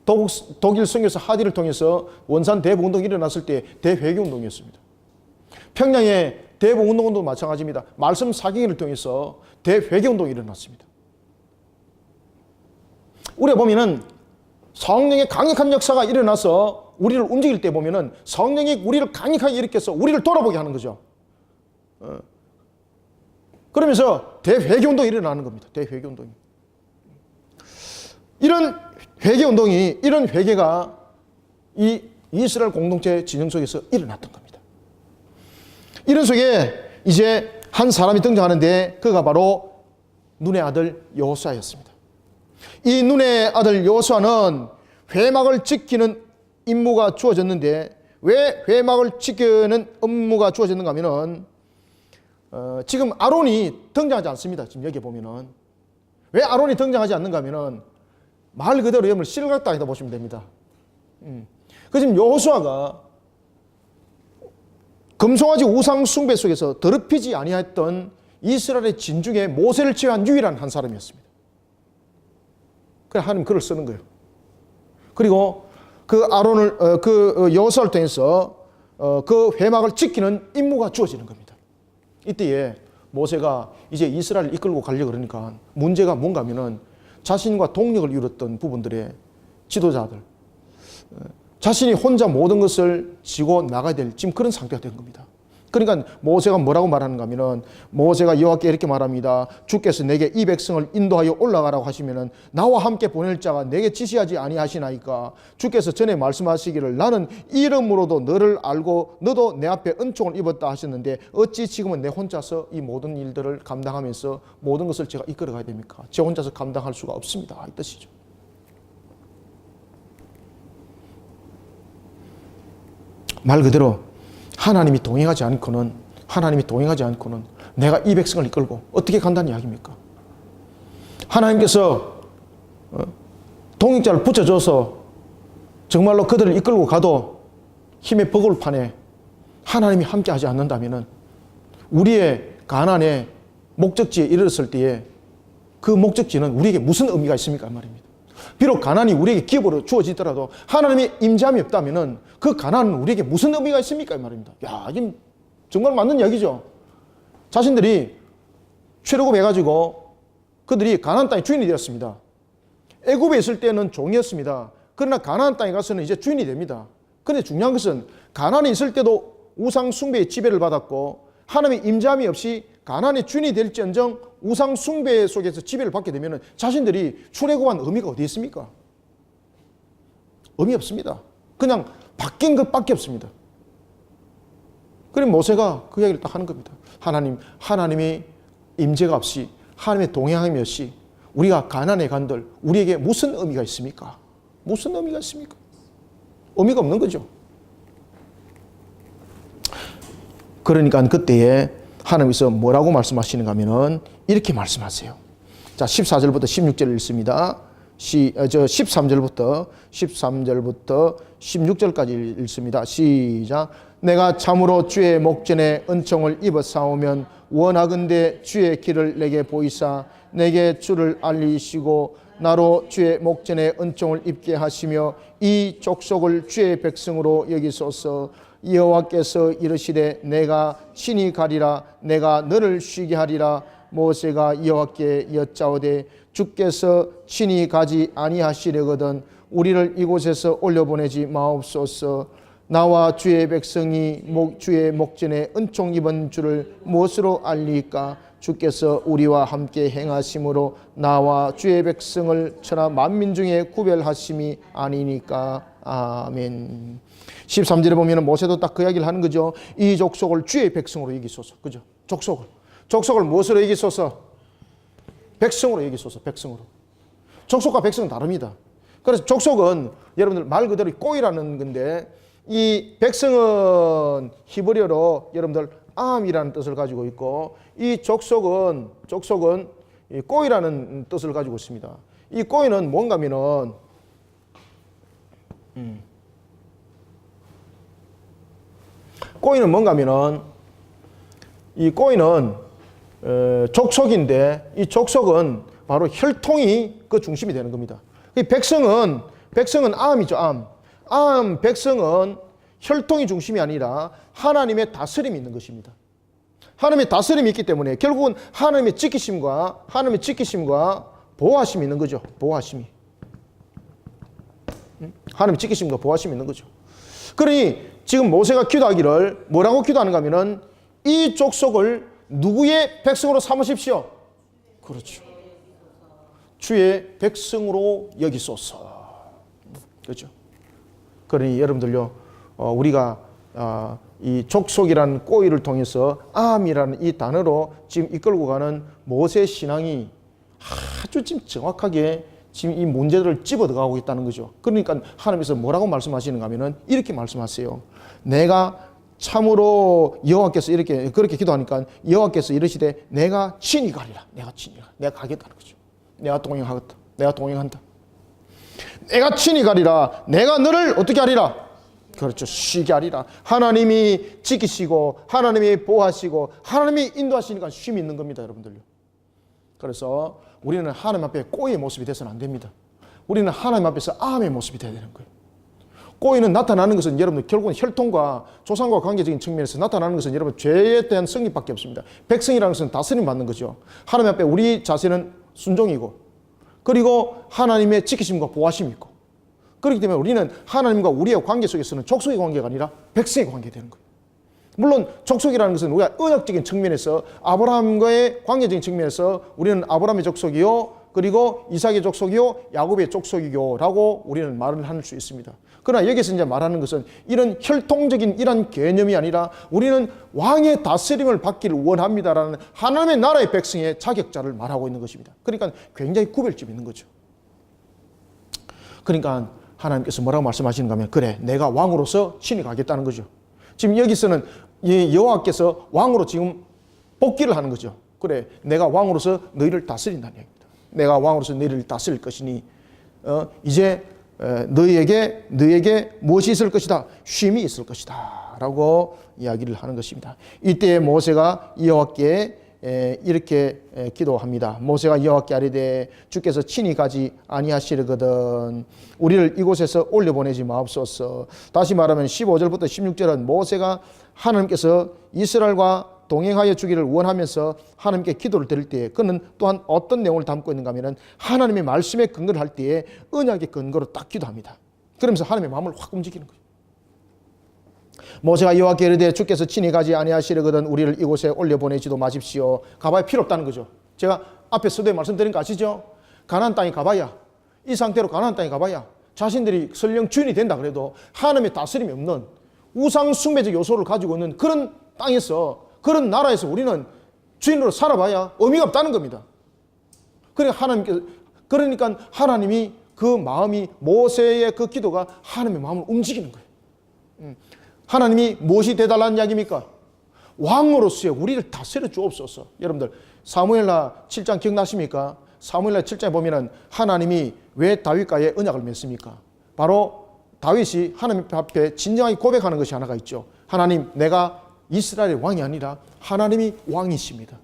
독일 선교사 하디를 통해서 원산 대부운동이 일어났을 때 대회개운동이었습니다. 평양의 대부운동도 마찬가지입니다. 말씀 사경회를 통해서 대회개운동이 일어났습니다. 우리가 보면은 성령의 강력한 역사가 일어나서 우리를 움직일 때 보면은 성령이 우리를 강력하게 일으켜서 우리를 돌아보게 하는 거죠. 그러면서 대회개운동이 일어나는 겁니다. 대회개운동이. 이런 회개가 이 이스라엘 공동체 진영 속에서 일어났던 겁니다. 이런 속에 이제 한 사람이 등장하는데 그가 바로 눈의 아들 여호수아였습니다. 이 눈의 아들 여호수아는 회막을 지키는 임무가 주어졌는데 왜 회막을 지키는 업무가 주어졌는가 하면은 지금 아론이 등장하지 않습니다. 지금 여기 보면은 왜 아론이 등장하지 않는가 하면은 말 그대로 여러분 실각당이다 보시면 됩니다. 그 지금 여호수아가 금송아지 우상 숭배 속에서 더럽히지 아니했던 이스라엘의 진중에 모세를 제외한 유일한 한 사람이었습니다. 그래 하나님 그를 쓰는 거예요. 그리고 그 아론을 그 여호수아를 통해서 그 회막을 지키는 임무가 주어지는 겁니다. 이때에 모세가 이제 이스라엘을 이끌고 가려고 그러니까 문제가 뭔가 하면은 자신과 동력을 이뤘던 부분들의 지도자들, 자신이 혼자 모든 것을 지고 나가야 될 지금 그런 상태가 된 겁니다. 그러니까 모세가 뭐라고 말하는가 하면은 모세가 여호와께 이렇게 말합니다. 주께서 내게 이 백성을 인도하여 올라가라고 하시면은 나와 함께 보낼 자가 내게 지시하지 아니하시나이까. 주께서 전에 말씀하시기를 나는 이름으로도 너를 알고 너도 내 앞에 은총을 입었다 하셨는데 어찌 지금은 내 혼자서 이 모든 일들을 감당하면서 모든 것을 제가 이끌어 가야 됩니까? 제 혼자서 감당할 수가 없습니다. 이 뜻이죠. 말 그대로 하나님이 동행하지 않고는 내가 이 백성을 이끌고 어떻게 간다는 이야기입니까? 하나님께서 동행자를 붙여줘서 정말로 그들을 이끌고 가도 힘의 버글판에 하나님이 함께하지 않는다면 우리의 가난의 목적지에 이르렀을 때에 그 목적지는 우리에게 무슨 의미가 있습니까? 말입니다. 비록 가난이 우리에게 기업으로 주어지더라도 하나님의 임재함이 없다면 그 가난은 우리에게 무슨 의미가 있습니까? 말입니다. 야, 지금 정말 맞는 이야기죠. 자신들이 출애굽해가지고 그들이 가나안 땅의 주인이 되었습니다. 애굽에 있을 때는 종이었습니다. 그러나 가나안 땅에 가서는 이제 주인이 됩니다. 그런데 중요한 것은 가나안에 있을 때도 우상 숭배의 지배를 받았고 하나님의 임재함이 없이 가나안의 주인이 될지언정 우상 숭배 속에서 지배를 받게 되면 자신들이 출애굽한 의미가 어디 있습니까? 의미 없습니다. 그냥 바뀐 것밖에 없습니다. 그럼 모세가 그 이야기를 딱 하는 겁니다. 하나님의 임재가 없이 하나님의 동행함이 없이 우리가 가나안에 간들 우리에게 무슨 의미가 있습니까? 무슨 의미가 있습니까? 의미가 없는 거죠. 그러니까 그때에 하나님께서 뭐라고 말씀하시는가 하면은 이렇게 말씀하세요. 자, 14절부터 16절 읽습니다. 13절부터 16절까지 읽습니다. 시작. 내가 참으로 주의 목전에 은총을 입었사오면 원하건대 주의 길을 내게 보이사 내게 주를 알리시고 나로 주의 목전에 은총을 입게 하시며 이 족속을 주의 백성으로 여기소서. 여호와께서 이르시되 내가 친히 가리라 내가 너를 쉬게 하리라. 모세가 여호와께 여짜오되 주께서 친히 가지 아니하시려거든 우리를 이곳에서 올려보내지 마옵소서. 나와 주의 백성이 주의 목전에 은총 입은 줄을 무엇으로 알리까? 주께서 우리와 함께 행하심으로 나와 주의 백성을 천하 만민 중에 구별하심이 아니니까. 아멘. 13절에 보면 모세도 딱 그 이야기를 하는 거죠. 이 족속을 주의 백성으로 여기소서. 그죠? 족속을 무엇으로 여기소서? 백성으로 여기소서. 백성으로. 족속과 백성은 다릅니다. 그래서 족속은 여러분들 말 그대로 꼬이라는 건데 이 백성은 히브리어로 여러분들 암이라는 뜻을 가지고 있고 이 족속은 꼬이라는 뜻을 가지고 있습니다. 이 꼬이는 뭔가 하면은 꼬이는 뭔가 하면은 이 꼬이는 족속인데 이 족속은 바로 혈통이 그 중심이 되는 겁니다. 이 백성은 암이죠. 암 백성은 혈통이 중심이 아니라 하나님의 다스림이 있는 것입니다. 하나님의 다스림이 있기 때문에 결국은 하나님의 지키심과 보호하심이 있는 거죠. 하나님의 지키심과 보호하심이 있는 거죠. 그러니 지금 모세가 기도하기를 뭐라고 기도하는가 하면은 이 족속을 누구의 백성으로 삼으십시오? 그렇죠. 주의 백성으로 여기소서. 그렇죠. 그러니 여러분들요, 우리가 이 족속이라는 꼬이를 통해서 암이라는 이 단어로 지금 이끌고 가는 모세 신앙이 아주 지금 정확하게 지금 이 문제들을 집어들어가고 있다는 거죠. 그러니까 하나님께서 뭐라고 말씀하시는가 하면은 이렇게 말씀하세요. 내가 참으로 여호와께서 그렇게 기도하니까 여호와께서 이르시되 내가 친히 가리라. 내가 가겠다는 거죠. 내가 동행한다. 내가 친히 가리라. 내가 너를 어떻게 하리라? 그렇죠. 쉬게 하리라. 하나님이 지키시고 하나님이 보호하시고 하나님이 인도하시니까 쉼이 있는 겁니다, 여러분들요. 그래서 우리는 하나님 앞에 꼬이의 모습이 돼서는 안 됩니다. 우리는 하나님 앞에서 암의 모습이 돼야 되는 거예요. 꼬이는 나타나는 것은 여러분들 결국은 혈통과 조상과 관계적인 측면에서 나타나는 것은 여러분 죄에 대한 성립밖에 없습니다. 백성이라는 것은 다스림 받는 거죠. 하나님 앞에 우리 자세는 순종이고, 그리고 하나님의 지키심과 보호하심이 있고, 그렇기 때문에 우리는 하나님과 우리의 관계 속에서는 족속의 관계가 아니라 백성의 관계가 되는 거예요. 물론 족속이라는 것은 우리가 언약적인 측면에서 아브라함과의 관계적인 측면에서 우리는 아브라함의 족속이요, 그리고 이삭의 족속이요, 야곱의 족속이요 라고 우리는 말을 할 수 있습니다. 그러나 여기서 이제 말하는 것은 이런 혈통적인 이런 개념이 아니라 우리는 왕의 다스림을 받기를 원합니다라는 하나님의 나라의 백성의 자격자를 말하고 있는 것입니다. 그러니까 굉장히 구별점이 있는 거죠. 그러니까 하나님께서 뭐라고 말씀하시는가 하면, 그래, 내가 왕으로서 친히 가겠다는 거죠. 지금 여기서는 여호와께서 왕으로 지금 복귀를 하는 거죠. 그래, 내가 왕으로서 너희를 다스린다는 얘기입니다. 내가 왕으로서 너희를 다스릴 것이니 이제 너희에게 무엇이 있을 것이다? 쉼이 있을 것이다 라고 이야기를 하는 것입니다. 이때 모세가 여호와께 이렇게 기도합니다. 모세가 여호와께 아뢰되 주께서 친히 가지 아니하시려거든 우리를 이곳에서 올려보내지 마옵소서. 다시 말하면 15절부터 16절은 모세가 하나님께서 이스라엘과 동행하여 주기를 원하면서 하나님께 기도를 드릴 때에 그는 또한 어떤 내용을 담고 있는가 하면 하나님의 말씀에 근거를 할 때에 언약의 근거로 딱 기도합니다. 그러면서 하나님의 마음을 확 움직이는 거예요. 모세가 여호와께 이르되 주께서 친히 가지 아니하시려거든 우리를 이곳에 올려보내지도 마십시오. 가봐야 필요 없다는 거죠. 제가 앞에 서두에 말씀드린 거 아시죠? 가나안 땅에 가봐야, 이 상태로 가나안 땅에 가봐야 자신들이 설령 주인이 된다 그래도 하나님의 다스림이 없는 우상 숭배적 요소를 가지고 있는 그런 땅에서, 그런 나라에서 우리는 주인으로 살아봐야 의미가 없다는 겁니다. 그러니까 하나님이 그 마음이, 모세의 그 기도가 하나님의 마음을 움직이는 거예요. 하나님이 무엇이 되달라는 이야기입니까? 왕으로서의 우리를 다스려 주옵소서. 여러분들 사무엘하 7장 기억나십니까? 사무엘하 7장에 보면은 하나님이 왜 다윗과의 언약을 맺습니까? 바로 다윗이 하나님 앞에 진정하게 고백하는 것이 하나가 있죠. 하나님, 내가 이스라엘의 왕이 아니라 하나님이 왕이십니다.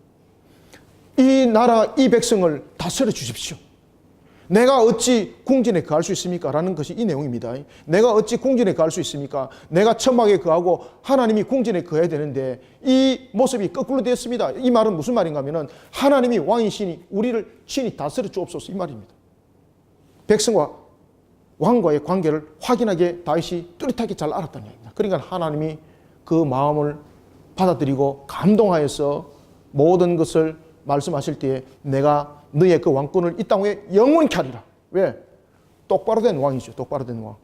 이 나라, 이 백성을 다스려 주십시오. 내가 어찌 궁전에 거할 수 있습니까? 라는 것이 이 내용입니다. 내가 어찌 궁전에 거할 수 있습니까? 내가 천막에 거하고 하나님이 궁전에 거해야 되는데 이 모습이 거꾸로 되었습니다. 이 말은 무슨 말인가 하면 하나님이 왕이시니 우리를 친히 다스려 주옵소서 이 말입니다. 백성과 왕과의 관계를 확인하게 다윗이 뚜렷하게 잘 알았다는 얘기입니다. 그러니까 하나님이 그 마음을 받아들이고 감동하여서 모든 것을 말씀하실 때에 내가 너의 그 왕권을 이 땅 위에 영원히 하리라. 왜? 똑바로 된 왕이죠. 똑바로 된 왕.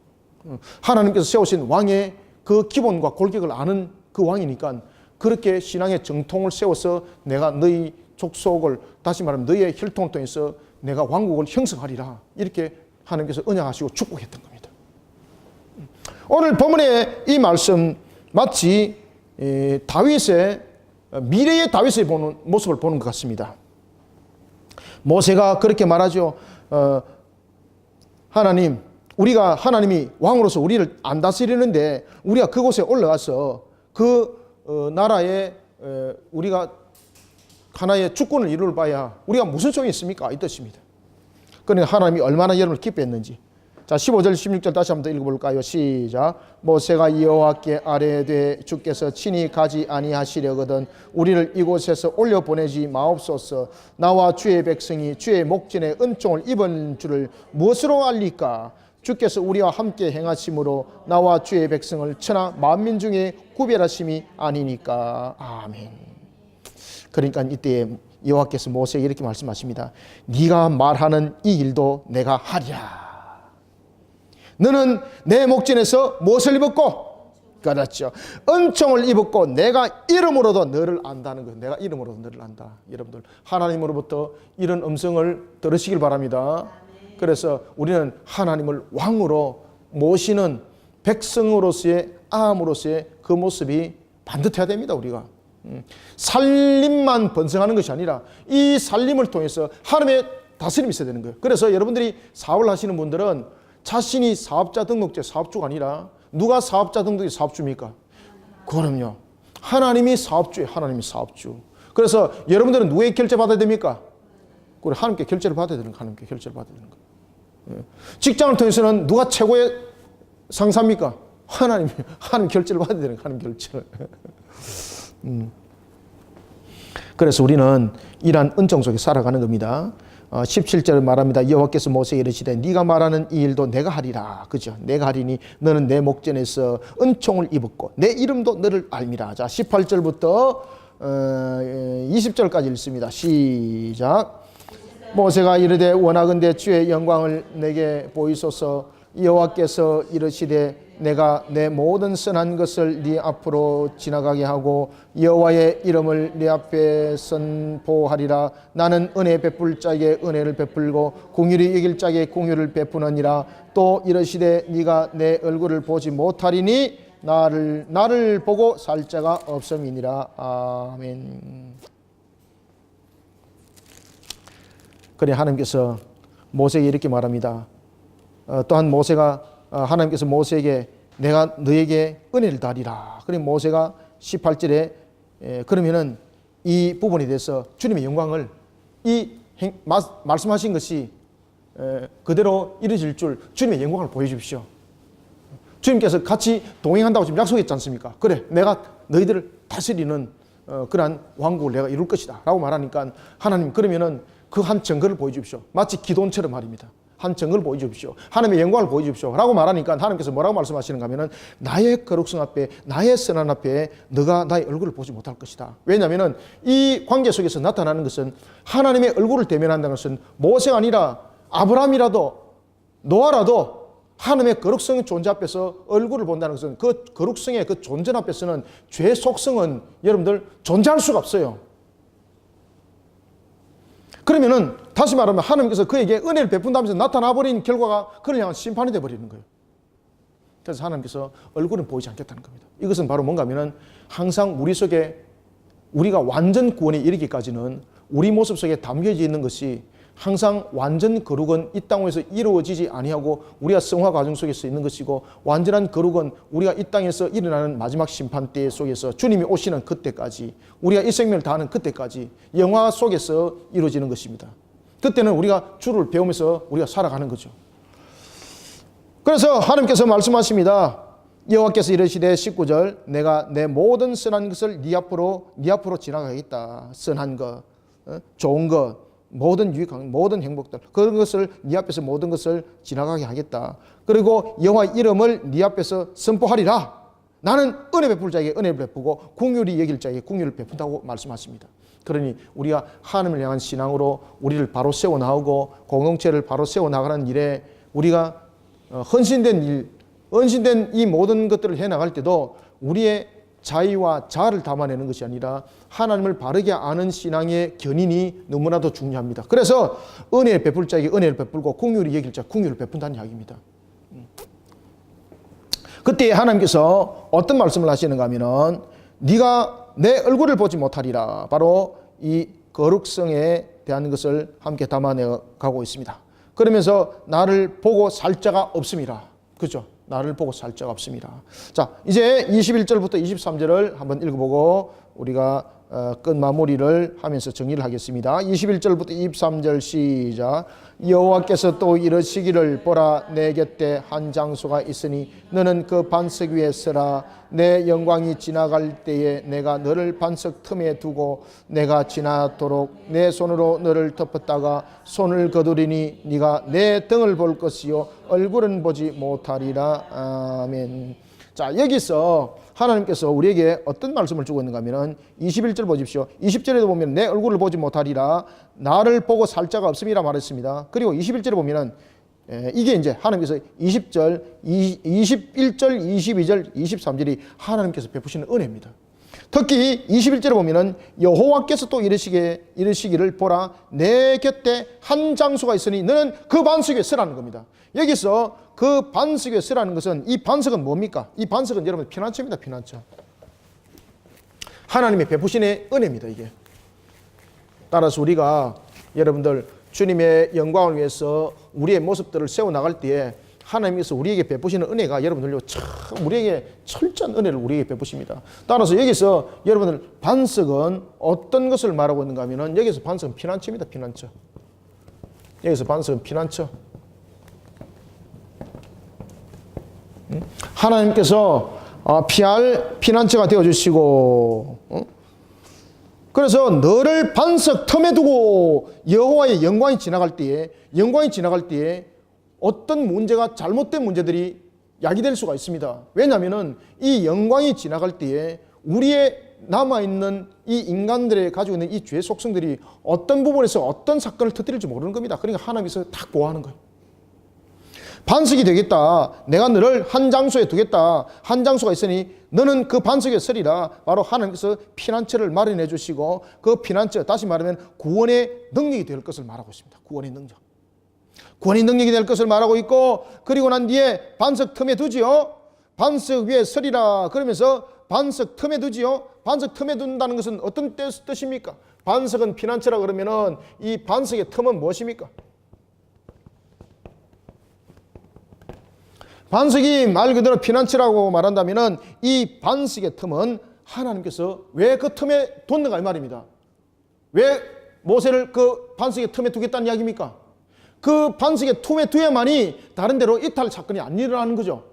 하나님께서 세우신 왕의 그 기본과 골격을 아는 그 왕이니까 그렇게 신앙의 정통을 세워서 내가 너희 족속을, 다시 말하면 너희의 혈통을 통해서 내가 왕국을 형성하리라. 이렇게 하나님께서 언약하시고 축복했던 겁니다. 오늘 본문의 이 말씀 마치 다윗의 미래의 다윗의 보는 모습을 보는 것 같습니다. 모세가 그렇게 말하죠. 하나님, 하나님이 왕으로서 우리를 안 다스리는데 우리가 그곳에 올라가서 그 나라에 우리가 하나의 주권을 이룰 바야 우리가 무슨 소용이 있습니까? 이 뜻입니다. 그러니까 하나님이 얼마나 여러분을 기뻐했는지. 자, 15절 16절 다시 한번 더 읽어볼까요? 시작. 모세가 여호와께 아뢰되 주께서 친히 가지 아니하시려거든 우리를 이곳에서 올려보내지 마옵소서. 나와 주의 백성이 주의 목전에 은총을 입은 줄을 무엇으로 알리까? 주께서 우리와 함께 행하심으로 나와 주의 백성을 천하 만민 중에 구별하심이 아니니까. 아멘. 그러니까 이때 여호와께서 모세에게 이렇게 말씀하십니다. 네가 말하는 이 일도 내가 하리라. 너는 내 목전에서 무엇을 입었고? 그렇죠. 은총을 입었고 내가 이름으로도 너를 안다는 거예요. 내가 이름으로도 너를 안다. 여러분들 하나님으로부터 이런 음성을 들으시길 바랍니다. 그래서 우리는 하나님을 왕으로 모시는 백성으로서의 암으로서의 그 모습이 반듯해야 됩니다. 우리가 살림만 번성하는 것이 아니라 이 살림을 통해서 하나님의 다스림이 있어야 되는 거예요. 그래서 여러분들이 사업을 하시는 분들은 자신이 사업자 등록제 사업주가 아니라 누가 사업자 등록의 사업주입니까? 그럼요. 하나님이 사업주예요. 하나님이 사업주. 그래서 여러분들은 누구에게 결제 받아야 됩니까? 그래, 하나님께 결제를 받아야 되는 거. 하나님께 결제를 받아야 되는 거. 직장을 통해서는 누가 최고의 상사입니까? 하나님 결제를 받아야 되는 거. 하나님 결제를. 그래서 우리는 이러한 은총 속에 살아가는 겁니다. 17절 말합니다. 여호와께서 모세에게 이르시되 네가 말하는 이 일도 내가 하리라. 그죠? 내가 하리니 너는 내 목전에서 은총을 입었고 내 이름도 너를 알미라. 자, 18절부터 20절까지 읽습니다. 시작. 모세가 이르되 원하건대 주의 영광을 내게 보이소서. 여호와께서 이르시되 내가 내 모든 선한 것을 네 앞으로 지나가게 하고 여호와의 이름을 네 앞에 선포하리라. 나는 은혜 베풀 자에게 은혜를 베풀고 공의를 여길 자에게 공의를 베푸느니라. 또 이르시되 네가 내 얼굴을 보지 못하리니 나를 보고 살 자가 없음이니라. 아멘. 그래, 하나님께서 모세에게 이렇게 말합니다. 또한 모세가 하나님께서 모세에게 내가 너에게 은혜를 다리라. 그래, 모세가 18절에 그러면은 이 부분에 대해서 주님의 영광을 말씀하신 것이 그대로 이루어질 줄 주님의 영광을 보여주십시오. 주님께서 같이 동행한다고 지금 약속했지 않습니까? 그래, 내가 너희들을 다스리는 그러한 왕국을 내가 이룰 것이다 라고 말하니까 하나님 그러면은 그 한 증거를 보여주십시오. 마치 기도원처럼 말입니다. 한 증거를 보여주십시오. 하나님의 영광을 보여주십시오 라고 말하니까 하나님께서 뭐라고 말씀하시는가 하면은 나의 거룩성 앞에 나의 선한 앞에 너가 나의 얼굴을 보지 못할 것이다. 왜냐하면 이 관계 속에서 나타나는 것은 하나님의 얼굴을 대면한다는 것은 모세가 아니라 아브라함이라도 노아라도 하나님의 거룩성의 존재 앞에서 얼굴을 본다는 것은 그 거룩성의 그 존재 앞에서는 죄의 속성은 여러분들 존재할 수가 없어요. 그러면은 다시 말하면 하나님께서 그에게 은혜를 베푼다면서 나타나버린 결과가 그를 향한 심판이 되어버리는 거예요. 그래서 하나님께서 얼굴은 보이지 않겠다는 겁니다. 이것은 바로 뭔가 하면은 항상 우리 속에 우리가 완전 구원에 이르기까지는 우리 모습 속에 담겨져 있는 것이 항상 완전 거룩은 이 땅에서 이루어지지 아니하고 우리가 성화 과정 속에서 있는 것이고 완전한 거룩은 우리가 이 땅에서 일어나는 마지막 심판대 속에서 주님이 오시는 그때까지 우리가 이 생명을 다하는 그때까지 영화 속에서 이루어지는 것입니다. 그때는 우리가 주를 배우면서 우리가 살아가는 거죠. 그래서 하나님께서 말씀하십니다. 여호와께서 이르시되 19절 내가 내 모든 선한 것을 네 앞으로 지나가겠다. 선한 것, 좋은 것, 모든 유익한 모든 행복들 그런 것을 네 앞에서 모든 것을 지나가게 하겠다. 그리고 여호와 이름을 네 앞에서 선포하리라. 나는 은혜 베풀 자에게 은혜를 베푸고 긍휼히 여길 자에게 긍휼을 베푼다고 말씀하십니다. 그러니 우리가 하나님을 향한 신앙으로 우리를 바로 세워나가고 공동체를 바로 세워나가는 일에 우리가 헌신된 이 모든 것들을 해나갈 때도 우리의 자의와 자아를 담아내는 것이 아니라 하나님을 바르게 아는 신앙의 견인이 너무나도 중요합니다. 그래서 은혜를 베풀 자에게 은혜를 베풀고 긍휼히 여길 자 긍휼을 베푼다는 이야기입니다. 그때 하나님께서 어떤 말씀을 하시는가 하면은 네가 내 얼굴을 보지 못하리라. 바로 이 거룩성에 대한 것을 함께 담아내 가고 있습니다. 그러면서 나를 보고 살 자가 없음이라. 그죠? 나를 보고 살 자가 없습니다. 자, 이제 21절부터 23절을 한번 읽어보고 우리가 끝마무리를 하면서 정리를 하겠습니다. 21절부터 23절 시작. 여호와께서 또 이르시기를 보라 내 곁에 한 장소가 있으니 너는 그 반석 위에 서라. 내 영광이 지나갈 때에 내가 너를 반석 틈에 두고 내가 지나도록 내 손으로 너를 덮었다가 손을 거두리니 네가 내 등을 볼 것이요 얼굴은 보지 못하리라. 아멘. 자, 여기서 하나님께서 우리에게 어떤 말씀을 주고 있는가 하면 21절 보십시오. 20절에도 보면 내 얼굴을 보지 못하리라. 나를 보고 살 자가 없음이라 말했습니다. 그리고 21절에 보면은 이게 이제 하나님께서 20절, 21절, 22절, 23절이 하나님께서 베푸시는 은혜입니다. 특히 21절에 보면은 여호와께서 또 이르시기를 보라 내 곁에 한 장소가 있으니 너는 그 반석 위에 서라는 겁니다. 여기서 그 반석 위에 서라는 것은 이 반석은 뭡니까? 이 반석은 여러분 피난처입니다. 피난처. 하나님의 베푸신의 은혜입니다. 이게. 따라서 우리가 여러분들 주님의 영광을 위해서 우리의 모습들을 세워나갈 때에 하나님께서 우리에게 베푸시는 은혜가 여러분들요 참 우리에게 철저한 은혜를 우리에게 베푸십니다. 따라서 여기서 여러분들 반석은 어떤 것을 말하고 있는가 하면은 여기서 반석은 피난처입니다. 피난처. 여기서 반석은 피난처. 하나님께서 피할 피난처가 되어주시고 그래서 너를 반석 틈에 두고 여호와의 영광이 지나갈 때에 어떤 문제가 잘못된 문제들이 야기될 수가 있습니다. 왜냐하면 이 영광이 지나갈 때에 우리의 남아있는 이 인간들의 가지고 있는 이 죄 속성들이 어떤 부분에서 어떤 사건을 터뜨릴지 모르는 겁니다. 그러니까 하나님께서 딱 보호하는 거예요. 반석이 되겠다. 내가 너를 한 장소에 두겠다. 한 장소가 있으니 너는 그 반석에 서리라. 바로 하나님께서 피난처를 마련해 주시고 그 피난처, 다시 말하면 구원의 능력이 될 것을 말하고 있습니다. 구원의 능력. 구원의 능력이 될 것을 말하고 있고, 그리고 난 뒤에 반석 틈에 두지요. 반석 위에 서리라. 그러면서 반석 틈에 두지요. 반석 틈에 둔다는 것은 어떤 뜻입니까? 반석은 피난처라 그러면은 이 반석의 틈은 무엇입니까? 반석이 말 그대로 피난처라고 말한다면은 이 반석의 틈은 하나님께서 왜 그 틈에 뒀는가 이 말입니다. 왜 모세를 그 반석의 틈에 두겠다는 이야기입니까? 그 반석의 틈에 두야만이 다른 데로 이탈 사건이 안 일어나는 거죠.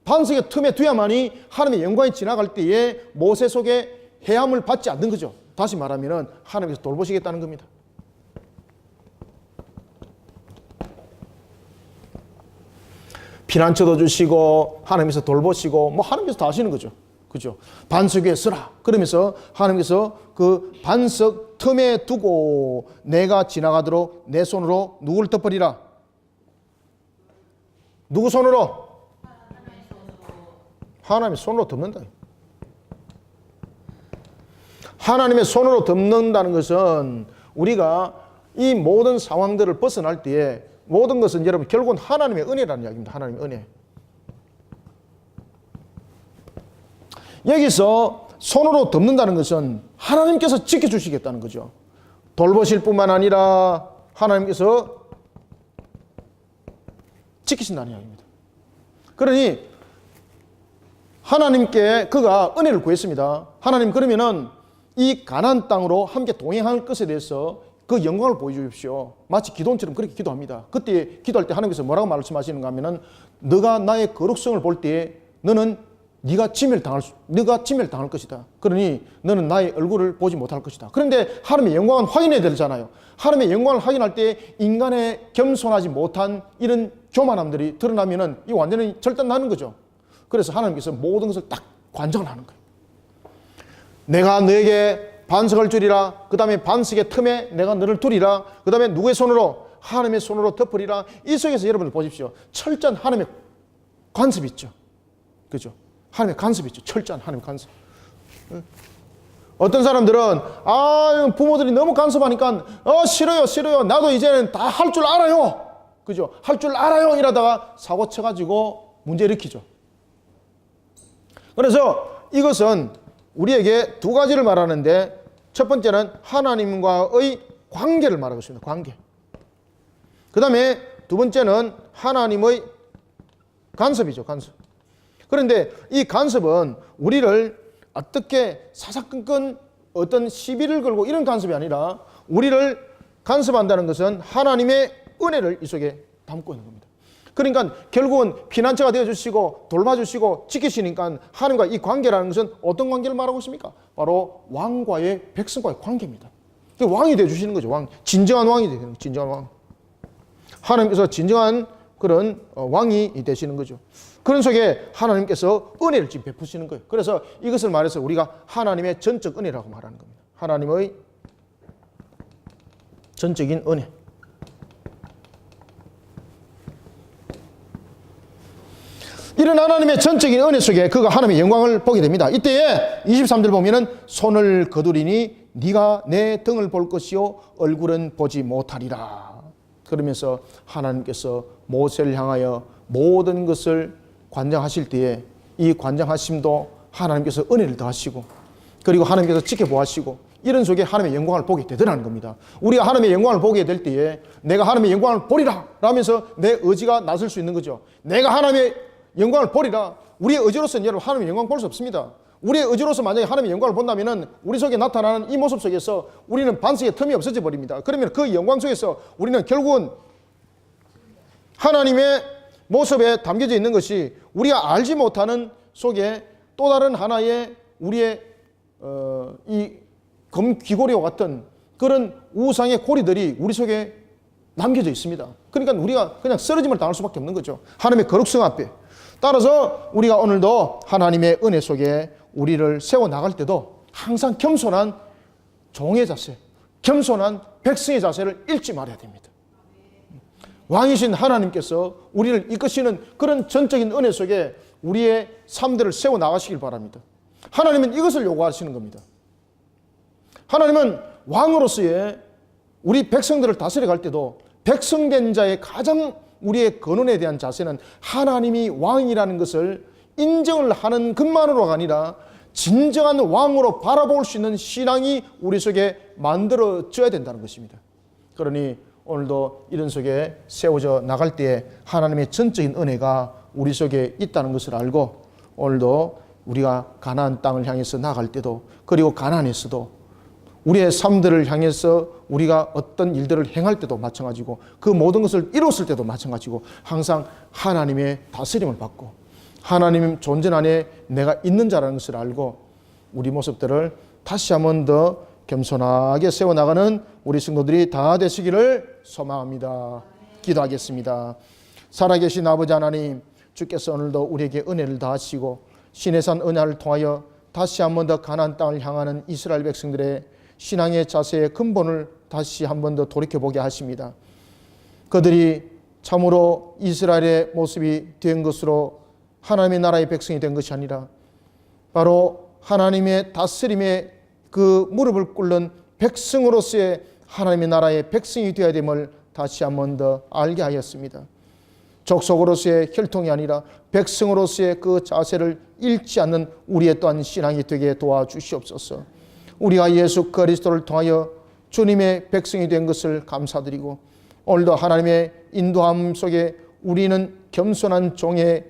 반석의 틈에 두야만이 하나님의 영광이 지나갈 때에 모세 속에 해함을 받지 않는 거죠. 다시 말하면은 하나님께서 돌보시겠다는 겁니다. 피난처도 주시고 하나님께서 돌보시고 뭐 하나님께서 다 하시는 거죠. 그죠? 반석 위에 서라. 그러면서 하나님께서 그 반석 틈에 두고 내가 지나가도록 내 손으로 누구를 덮으리라? 누구 손으로? 하나님의 손으로 덮는다. 하나님의 손으로 덮는다는 것은 우리가 이 모든 상황들을 벗어날 때에 모든 것은 여러분 결국은 하나님의 은혜라는 이야기입니다. 하나님의 은혜. 여기서 손으로 덮는다는 것은 하나님께서 지켜주시겠다는 거죠. 돌보실 뿐만 아니라 하나님께서 지키신다는 이야기입니다. 그러니 하나님께 그가 은혜를 구했습니다. 하나님 그러면은 이 가나안 땅으로 함께 동행할 것에 대해서 그 영광을 보여주십시오. 마치 기도원처럼 그렇게 기도합니다. 그때 기도할 때 하나님께서 뭐라고 말씀하시는가 하면은 너가 나의 거룩성을 볼 때에 너는 네가 침멸당할 것이다. 그러니 너는 나의 얼굴을 보지 못할 것이다. 그런데 하나님의 영광은 확인해야 되잖아요. 하나님의 영광을 확인할 때 인간의 겸손하지 못한 이런 교만함들이 드러나면은 이 완전히 절단나는 거죠. 그래서 하나님께서 모든 것을 딱 관장을 하는 거예요. 내가 너에게 반석을 주리라. 그 다음에 반석의 틈에 내가 너를 두리라. 그 다음에 누구의 손으로? 하나님의 손으로 덮으리라. 이 속에서 여러분들 보십시오. 철저한 하나님의 간섭이 있죠. 그죠? 하나님의 간섭이 있죠. 철저한 하나님의 간섭. 어떤 사람들은 부모들이 너무 간섭하니까 싫어요. 나도 이제는 다 할 줄 알아요. 그죠? 할 줄 알아요. 이러다가 사고 쳐가지고 문제 일으키죠. 그래서 이것은 우리에게 두 가지를 말하는데 첫 번째는 하나님과의 관계를 말하고 있습니다. 관계. 그 다음에 두 번째는 하나님의 간섭이죠. 간섭. 그런데 이 간섭은 우리를 어떻게 사사건건 어떤 시비를 걸고 이런 간섭이 아니라 우리를 간섭한다는 것은 하나님의 은혜를 이 속에 담고 있는 겁니다. 그러니까 결국은 피난처가 되어주시고 돌봐주시고 지키시니까 하나님과 이 관계라는 것은 어떤 관계를 말하고 있습니까? 바로 왕과의 백성과의 관계입니다. 왕이 되어주시는 거죠. 왕. 진정한 왕이 되는 거죠. 진정한 왕. 하나님께서 진정한 그런 왕이 되시는 거죠. 그런 속에 하나님께서 은혜를 지금 베푸시는 거예요. 그래서 이것을 말해서 우리가 하나님의 전적 은혜라고 말하는 겁니다. 하나님의 전적인 은혜. 이런 하나님의 전적인 은혜 속에 그가 하나님의 영광을 보게 됩니다. 이때에 23절 보면은 손을 거두리니 네가 내 등을 볼 것이요 얼굴은 보지 못하리라. 그러면서 하나님께서 모세를 향하여 모든 것을 관장하실 때에 이 관장하심도 하나님께서 은혜를 더하시고 그리고 하나님께서 지켜보시고 이런 속에 하나님의 영광을 보게 되더라는 겁니다. 우리가 하나님의 영광을 보게 될 때에 내가 하나님의 영광을 보리라 라면서 내 의지가 나설 수 있는 거죠. 내가 하나님의 영광을 보리라. 우리의 의지로서는 여러분 하나님의 영광 볼 수 없습니다. 우리의 의지로서 만약에 하나님의 영광을 본다면 우리 속에 나타나는 이 모습 속에서 우리는 반석의 틈이 없어져 버립니다. 그러면 그 영광 속에서 우리는 결국은 하나님의 모습에 담겨져 있는 것이 우리가 알지 못하는 속에 또 다른 하나의 우리의 이 금귀고리와 같은 그런 우상의 고리들이 우리 속에 남겨져 있습니다. 그러니까 우리가 그냥 쓰러짐을 당할 수밖에 없는 거죠. 하나님의 거룩성 앞에. 따라서 우리가 오늘도 하나님의 은혜 속에 우리를 세워나갈 때도 항상 겸손한 종의 자세, 겸손한 백성의 자세를 잃지 말아야 됩니다. 왕이신 하나님께서 우리를 이끄시는 그런 전적인 은혜 속에 우리의 삶들을 세워나가시길 바랍니다. 하나님은 이것을 요구하시는 겁니다. 하나님은 왕으로서의 우리 백성들을 다스려 갈 때도 백성된 자의 가장 우리의 근원에 대한 자세는 하나님이 왕이라는 것을 인정을 하는 것만으로가 아니라 진정한 왕으로 바라볼 수 있는 신앙이 우리 속에 만들어져야 된다는 것입니다. 그러니 오늘도 이런 속에 세워져 나갈 때에 하나님의 전적인 은혜가 우리 속에 있다는 것을 알고 오늘도 우리가 가나안 땅을 향해서 나갈 때도 그리고 가나안에서도 우리의 삶들을 향해서 우리가 어떤 일들을 행할 때도 마찬가지고 그 모든 것을 이뤘을 때도 마찬가지고 항상 하나님의 다스림을 받고 하나님 존재 안에 내가 있는 자라는 것을 알고 우리 모습들을 다시 한 번 더 겸손하게 세워나가는 우리 성도들이 다 되시기를 소망합니다. 기도하겠습니다. 살아계신 아버지 하나님, 주께서 오늘도 우리에게 은혜를 다하시고 시내산 은혜를 통하여 다시 한 번 더 가나안 땅을 향하는 이스라엘 백성들의 신앙의 자세의 근본을 다시 한 번 더 돌이켜보게 하십니다. 그들이 참으로 이스라엘의 모습이 된 것으로 하나님의 나라의 백성이 된 것이 아니라 바로 하나님의 다스림에 그 무릎을 꿇는 백성으로서의 하나님의 나라의 백성이 되어야 됨을 다시 한 번 더 알게 하였습니다. 족속으로서의 혈통이 아니라 백성으로서의 그 자세를 잃지 않는 우리의 또한 신앙이 되게 도와주시옵소서. 우리가 예수 그리스도를 통하여 주님의 백성이 된 것을 감사드리고 오늘도 하나님의 인도함 속에 우리는 겸손한 종의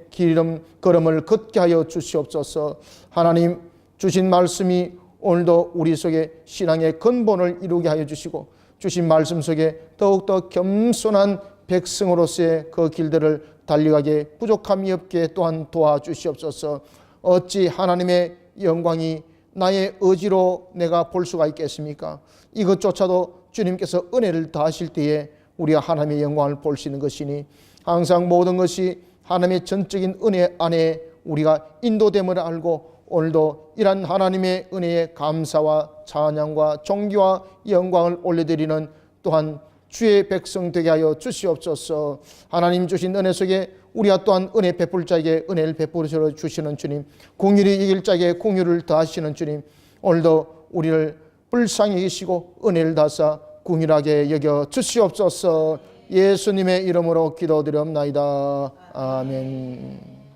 걸음을 걷게 하여 주시옵소서. 하나님 주신 말씀이 오늘도 우리 속에 신앙의 근본을 이루게 하여 주시고 주신 말씀 속에 더욱더 겸손한 백성으로서의 그 길들을 달려가게 부족함이 없게 또한 도와주시옵소서. 어찌 하나님의 영광이 나의 의지로 내가 볼 수가 있겠습니까? 이것조차도 주님께서 은혜를 다하실 때에 우리가 하나님의 영광을 볼 수 있는 것이니 항상 모든 것이 하나님의 전적인 은혜 안에 우리가 인도됨을 알고 오늘도 이러한 하나님의 은혜에 감사와 찬양과 존귀와 영광을 올려드리는 또한 주의 백성 되게 하여 주시옵소서. 하나님 주신 은혜 속에 우리가 또한 은혜 베풀 자에게 은혜를 베풀어 주시는 주님, 공의를 이길 자에게 공의를 더하시는 주님, 오늘도 우리를 불쌍히 여기시고 은혜를 다하사 궁일하게 여겨 주시옵소서. 예수님의 이름으로 기도드리옵나이다. 아멘.